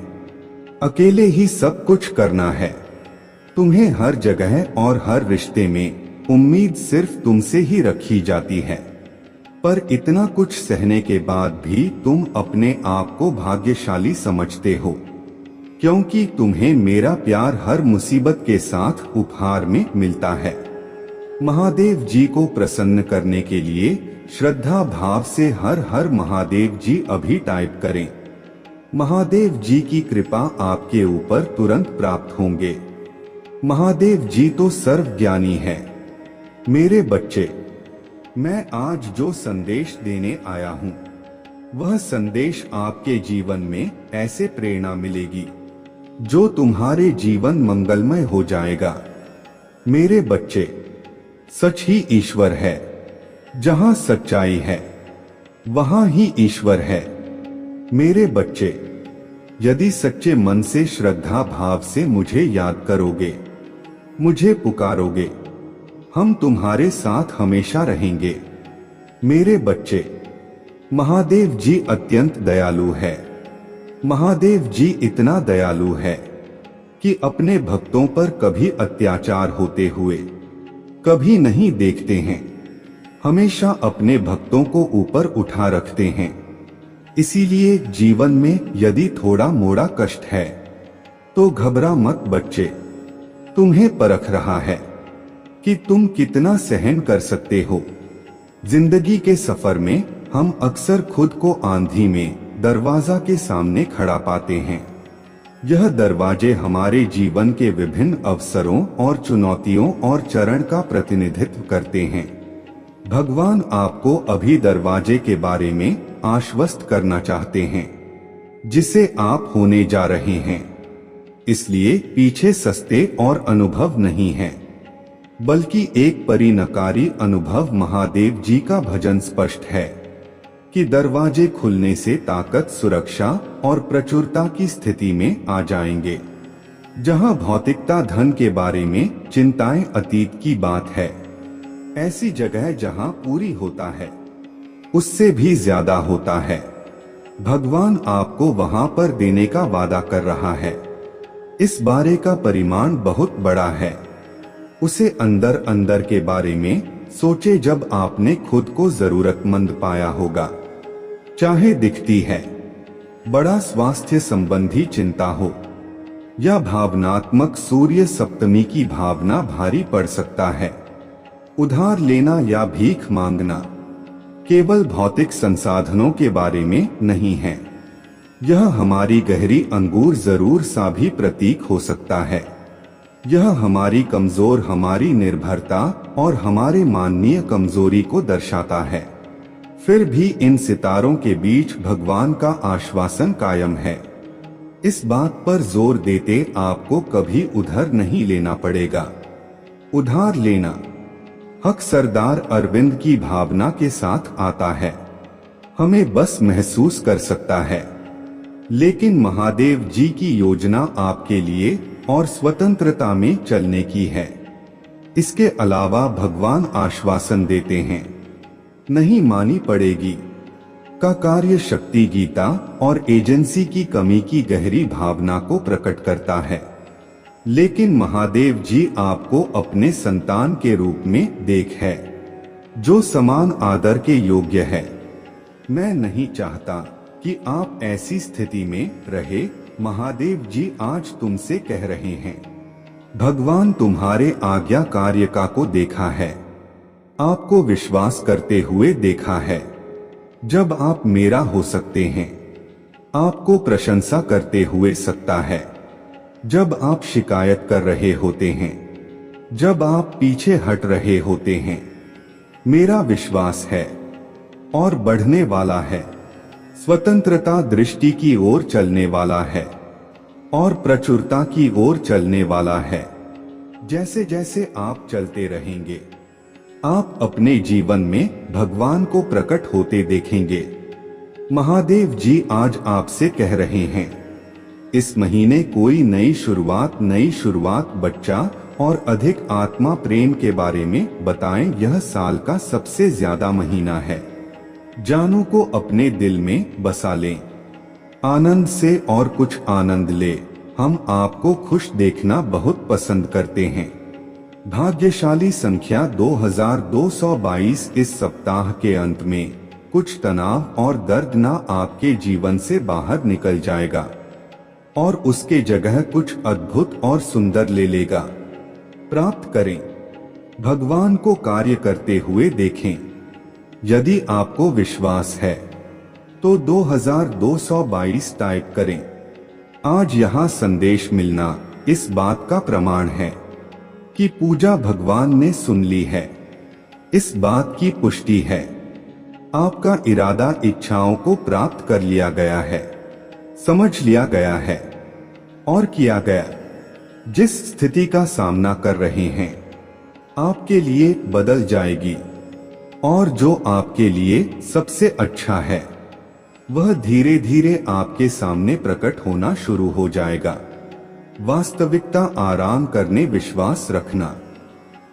अकेले ही सब कुछ करना है। तुम्हें हर जगह और हर रिश्ते में उम्मीद सिर्फ तुमसे ही रखी जाती है, पर इतना कुछ सहने के बाद भी तुम अपने आप को भाग्यशाली समझते हो, क्योंकि तुम्हें मेरा प्यार हर मुसीबत के साथ उपहार में मिलता है। महादेव जी को प्रसन्न करने के लिए श्रद्धा भाव से हर हर महादेव जी अभी टाइप करें। महादेव जी की कृपा आपके ऊपर तुरंत प्राप्त होंगे। महादेव जी तो सर्वज्ञानी है। मेरे बच्चे, मैं आज जो संदेश देने आया हूँ, वह संदेश आपके जीवन में ऐसे प्रेरणा मिलेगी जो तुम्हारे जीवन मंगलमय हो जाएगा। मेरे बच्चे, सच ही ईश्वर है। जहां सच्चाई है वहां ही ईश्वर है। मेरे बच्चे, यदि सच्चे मन से श्रद्धा भाव से मुझे याद करोगे, मुझे पुकारोगे, हम तुम्हारे साथ हमेशा रहेंगे। मेरे बच्चे, महादेव जी अत्यंत दयालु है। महादेव जी इतना दयालु है कि अपने भक्तों पर कभी अत्याचार होते हुए कभी नहीं देखते हैं। हमेशा अपने भक्तों को ऊपर उठा रखते हैं। इसीलिए जीवन में यदि थोड़ा मोड़ा कष्ट है तो घबरा मत बच्चे। तुम्हें परख रहा है कि तुम कितना सहन कर सकते हो। जिंदगी के सफर में हम अक्सर खुद को आंधी में दरवाजा के सामने खड़ा पाते हैं। यह दरवाजे हमारे जीवन के विभिन्न अवसरों और चुनौतियों और चरण का प्रतिनिधित्व करते हैं। भगवान आपको अभी दरवाजे के बारे में आश्वस्त करना चाहते हैं जिसे आप होने जा रहे हैं। इसलिए पीछे सस्ते और अनुभव नहीं है, बल्कि एक परिणकारी अनुभव। महादेव जी का भजन स्पष्ट है कि दरवाजे खुलने से ताकत, सुरक्षा और प्रचुरता की स्थिति में आ जाएंगे। जहां भौतिकता, धन के बारे में चिंताएं अतीत की बात है, ऐसी जगह जहां पूरी होता है उससे भी ज्यादा होता है। भगवान आपको वहां पर देने का वादा कर रहा है। इस बारे का परिमाण बहुत बड़ा है। उसे अंदर अंदर के बारे में सोचे जब आपने खुद को जरूरतमंद पाया होगा। चाहे दिखती है बड़ा स्वास्थ्य संबंधी चिंता हो या भावनात्मक सूर्य सप्तमी की भावना भारी पड़ सकता है। उधार लेना या भीख मांगना केवल भौतिक संसाधनों के बारे में नहीं है। यह हमारी गहरी अंगूर जरूर सा भी प्रतीक हो सकता है। यह हमारी कमजोर, हमारी निर्भरता और हमारे माननीय कमजोरी को दर्शाता है। फिर भी इन सितारों के बीच भगवान का आश्वासन कायम है। इस बात पर जोर देते आपको कभी उधार नहीं लेना पड़ेगा। उधार लेना हक सरदार अरविंद की भावना के साथ आता है। हमें बस महसूस कर सकता है, लेकिन महादेव जी की योजना आपके लिए और स्वतंत्रता में चलने की है। इसके अलावा भगवान आश्वासन देते हैं, नहीं मानी पड़ेगी का कार्य शक्ति, गीता और एजेंसी की कमी की गहरी भावना को प्रकट करता है। लेकिन महादेव जी आपको अपने संतान के रूप में देख है, जो समान आदर के योग्य है। मैं नहीं चाहता कि आप ऐसी स्थिति में रहे। महादेव जी आज तुमसे कह रहे हैं, भगवान तुम्हारे आज्ञा कार्यका को देखा है, आपको विश्वास करते हुए देखा है। जब आप मेरा हो सकते हैं, आपको प्रशंसा करते हुए सकता है। जब आप शिकायत कर रहे होते हैं, जब आप पीछे हट रहे होते हैं, मेरा विश्वास है और बढ़ने वाला है। स्वतंत्रता दृष्टि की ओर चलने वाला है और प्रचुरता की ओर चलने वाला है। जैसे जैसे आप चलते रहेंगे, आप अपने जीवन में भगवान को प्रकट होते देखेंगे। महादेव जी आज आपसे कह रहे हैं, इस महीने कोई नई शुरुआत बच्चा और अधिक आत्मा प्रेम के बारे में बताएं। यह साल का सबसे ज्यादा महीना है। जानू को अपने दिल में बसा लें। आनंद से और कुछ आनंद ले। हम आपको खुश देखना बहुत पसंद करते हैं। भाग्यशाली संख्या 2222। इस सप्ताह के अंत में कुछ तनाव और दर्द ना आपके जीवन से बाहर निकल जाएगा और उसके जगह कुछ अद्भुत और सुंदर ले लेगा। प्राप्त करें। भगवान को कार्य करते हुए देखें। यदि आपको विश्वास है तो 2222 टाइप करें। आज यहाँ संदेश मिलना इस बात का प्रमाण है कि पूजा भगवान ने सुन ली है। इस बात की पुष्टि है, आपका इरादा इच्छाओं को प्राप्त कर लिया गया है, समझ लिया गया है और किया गया। जिस स्थिति का सामना कर रहे हैं, आपके लिए बदल जाएगी और जो आपके लिए सबसे अच्छा है वह धीरे धीरे आपके सामने प्रकट होना शुरू हो जाएगा। वास्तविकता आराम करने, विश्वास रखना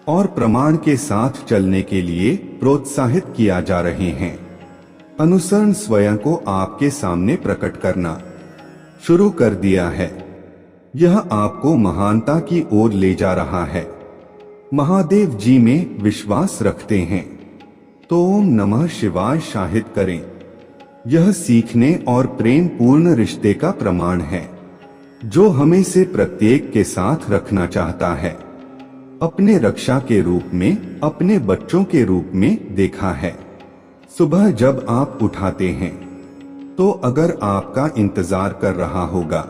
और प्रमाण के साथ चलने के लिए प्रोत्साहित किया जा रहे हैं। अनुसरण स्वयं को आपके सामने प्रकट करना शुरू कर दिया है। यह आपको महानता की ओर ले जा रहा है। महादेव जी में विश्वास रखते हैं तो ओम नमः शिवाय शाहिद करें। यह सीखने और प्रेम पूर्ण रिश्ते का प्रमाण है जो हमें से प्रत्येक के साथ रखना चाहता है। अपने रक्षा के रूप में, अपने बच्चों के रूप में देखा है। सुबह जब आप उठाते हैं तो अगर आपका इंतजार कर रहा होगा,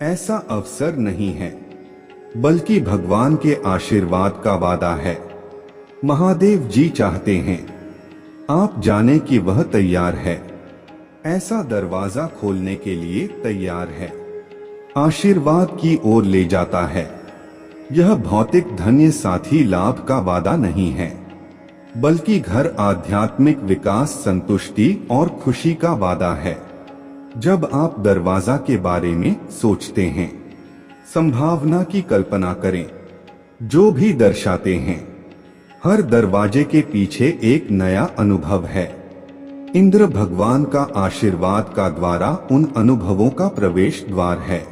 ऐसा अवसर नहीं है, बल्कि भगवान के आशीर्वाद का वादा है। महादेव जी चाहते हैं आप जाने कि वह तैयार है, ऐसा दरवाजा खोलने के लिए तैयार है, आशीर्वाद की ओर ले जाता है। यह भौतिक धन्य साथी लाभ का वादा नहीं है, बल्कि घर, आध्यात्मिक विकास, संतुष्टि और खुशी का वादा है। जब आप दरवाजा के बारे में सोचते हैं, संभावना की कल्पना करें जो भी दर्शाते हैं। हर दरवाजे के पीछे एक नया अनुभव है। इंद्र भगवान का आशीर्वाद का द्वारा उन अनुभवों का प्रवेश द्वार है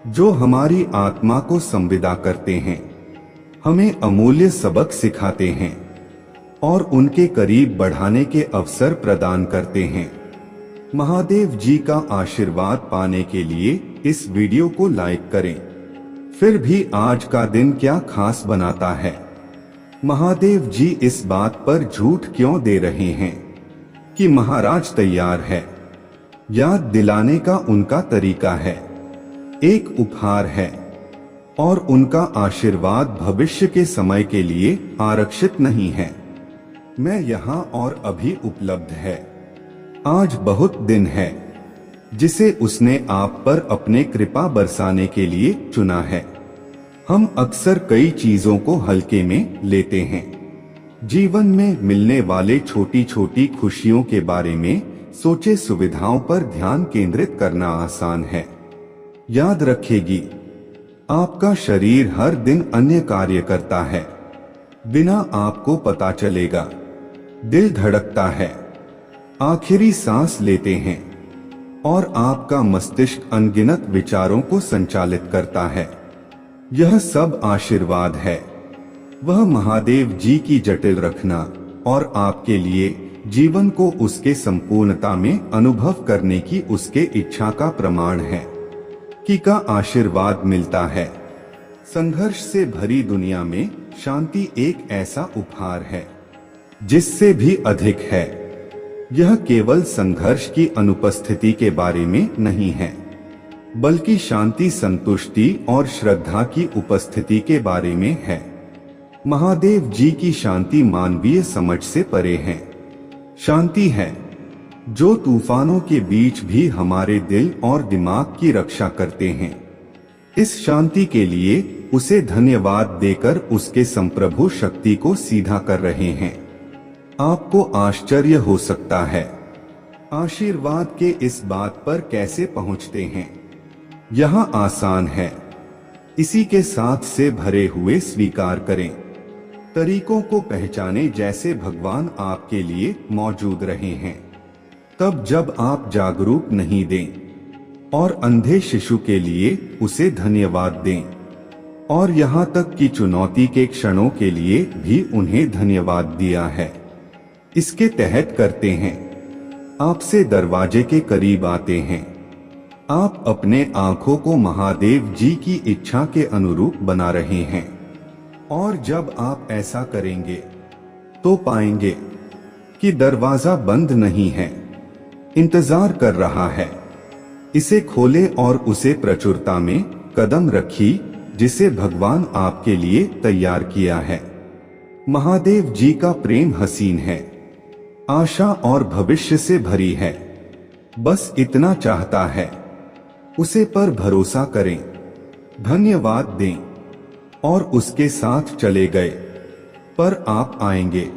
जो हमारी आत्मा को संविदा करते हैं, हमें अमूल्य सबक सिखाते हैं और उनके करीब बढ़ाने के अवसर प्रदान करते हैं। महादेव जी का आशीर्वाद पाने के लिए इस वीडियो को लाइक करें। फिर भी आज का दिन क्या खास बनाता है? महादेव जी इस बात पर झूठ क्यों दे रहे हैं कि महाराज तैयार है? याद दिलाने का उनका तरीका है, एक उपहार है और उनका आशीर्वाद भविष्य के समय के लिए आरक्षित नहीं है। मैं यहाँ और अभी उपलब्ध है। आज बहुत दिन है जिसे उसने आप पर अपने कृपा बरसाने के लिए चुना है। हम अक्सर कई चीजों को हल्के में लेते हैं। जीवन में मिलने वाले छोटी छोटी खुशियों के बारे में सोचे, सुविधाओं पर ध्यान केंद्रित करना आसान है। याद रखेगी, आपका शरीर हर दिन अन्य कार्य करता है, बिना आपको पता चलेगा। दिल धड़कता है, आखिरी सांस लेते हैं और आपका मस्तिष्क अनगिनत विचारों को संचालित करता है। यह सब आशीर्वाद है। वह महादेव जी की जटिल रखना और आपके लिए जीवन को उसके संपूर्णता में अनुभव करने की उसके इच्छा का प्रमाण है कि का आशीर्वाद मिलता है। संघर्ष से भरी दुनिया में शांति एक ऐसा उपहार है जिससे भी अधिक है। यह केवल संघर्ष की अनुपस्थिति के बारे में नहीं है, बल्कि शांति, संतुष्टि और श्रद्धा की उपस्थिति के बारे में है। महादेव जी की शांति मानवीय समझ से परे है। शांति है जो तूफानों के बीच भी हमारे दिल और दिमाग की रक्षा करते हैं। इस शांति के लिए उसे धन्यवाद देकर उसके संप्रभु शक्ति को सीधा कर रहे हैं। आपको आश्चर्य हो सकता है आशीर्वाद के इस बात पर कैसे पहुंचते हैं। यहाँ आसान है, इसी के साथ से भरे हुए स्वीकार करें। तरीकों को पहचाने जैसे भगवान आपके लिए मौजूद रहे हैं। तब जब आप जागरूक नहीं दें और अंधे शिशु के लिए उसे धन्यवाद दें और यहाँ तक कि चुनौती के क्षणों के लिए भी उन्हें धन्यवाद दिया है। इसके तहत करते हैं, आपसे दरवाजे के करीब आते हैं। आप अपने आंखों को महादेव जी की इच्छा के अनुरूप बना रहे हैं और जब आप ऐसा करेंगे तो पाएंगे कि दरवाजा बंद नहीं है, इंतजार कर रहा है। इसे खोले और उसे प्रचुरता में कदम रखी जिसे भगवान आपके लिए तैयार किया है। महादेव जी का प्रेम हसीन है, आशा और भविष्य से भरी है। बस इतना चाहता है, उसे पर भरोसा करें, धन्यवाद दें और उसके साथ चले गए। पर आप आएंगे।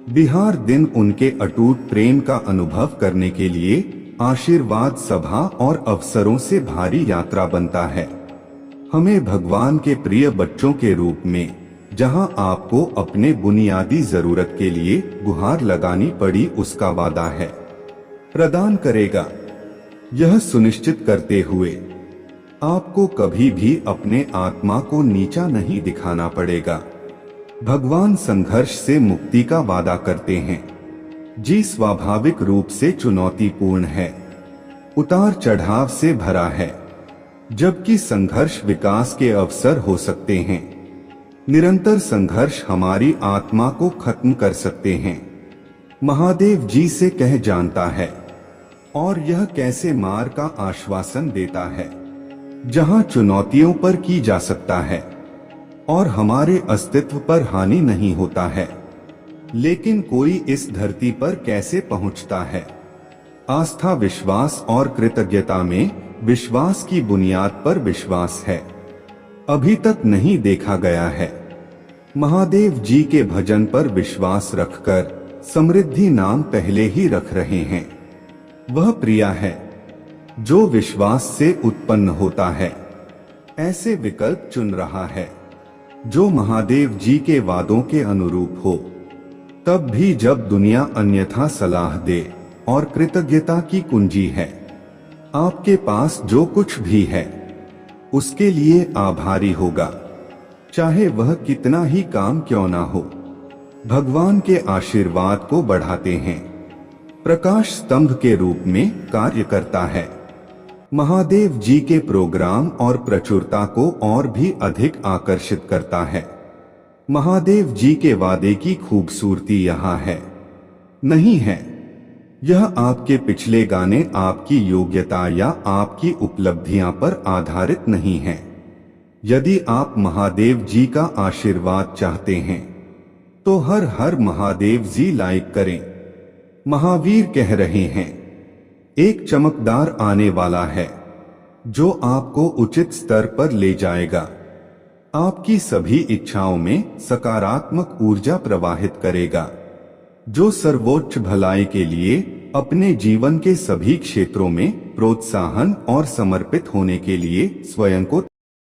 बिहार दिन उनके अटूट प्रेम का अनुभव करने के लिए आशीर्वाद सभा और अवसरों से भारी यात्रा बनता है। हमें भगवान के प्रिय बच्चों के रूप में, जहां आपको अपने बुनियादी जरूरत के लिए गुहार लगानी पड़ी, उसका वादा है प्रदान करेगा। यह सुनिश्चित करते हुए आपको कभी भी अपने आत्मा को नीचा नहीं दिखाना पड़ेगा। भगवान संघर्ष से मुक्ति का वादा करते हैं। जी स्वाभाविक रूप से चुनौतीपूर्ण है, उतार चढ़ाव से भरा है, जबकि संघर्ष विकास के अवसर हो सकते हैं। निरंतर संघर्ष हमारी आत्मा को खत्म कर सकते हैं। महादेव जी से कह जानता है और यह कैसे मार का आश्वासन देता है, जहां चुनौतियों पर की जा सकता है और हमारे अस्तित्व पर हानि नहीं होता है। लेकिन कोई इस धरती पर कैसे पहुंचता है? आस्था, विश्वास और कृतज्ञता में। विश्वास की बुनियाद पर विश्वास है, अभी तक नहीं देखा गया है। महादेव जी के भजन पर विश्वास रखकर समृद्धि नाम पहले ही रख रहे हैं। वह प्रिया है जो विश्वास से उत्पन्न होता है। ऐसे विकल्प चुन रहा है जो महादेव जी के वादों के अनुरूप हो, तब भी जब दुनिया अन्यथा सलाह दे। और कृतज्ञता की कुंजी है, आपके पास जो कुछ भी है उसके लिए आभारी होगा, चाहे वह कितना ही काम क्यों ना हो। भगवान के आशीर्वाद को बढ़ाते हैं, प्रकाश स्तंभ के रूप में कार्य करता है। महादेव जी के प्रोग्राम और प्रचुरता को और भी अधिक आकर्षित करता है। महादेव जी के वादे की खूबसूरती यहाँ है, नहीं है। यह आपके पिछले गाने, आपकी योग्यता या आपकी उपलब्धियां पर आधारित नहीं है। यदि आप महादेव जी का आशीर्वाद चाहते हैं तो हर हर महादेव जी लाइक करें। महावीर कह रहे हैं, एक चमकदार आने वाला है जो आपको उचित स्तर पर ले जाएगा, आपकी सभी इच्छाओं में सकारात्मक ऊर्जा प्रवाहित करेगा, जो सर्वोच्च भलाई के लिए अपने जीवन के सभी क्षेत्रों में प्रोत्साहन और समर्पित होने के लिए स्वयं को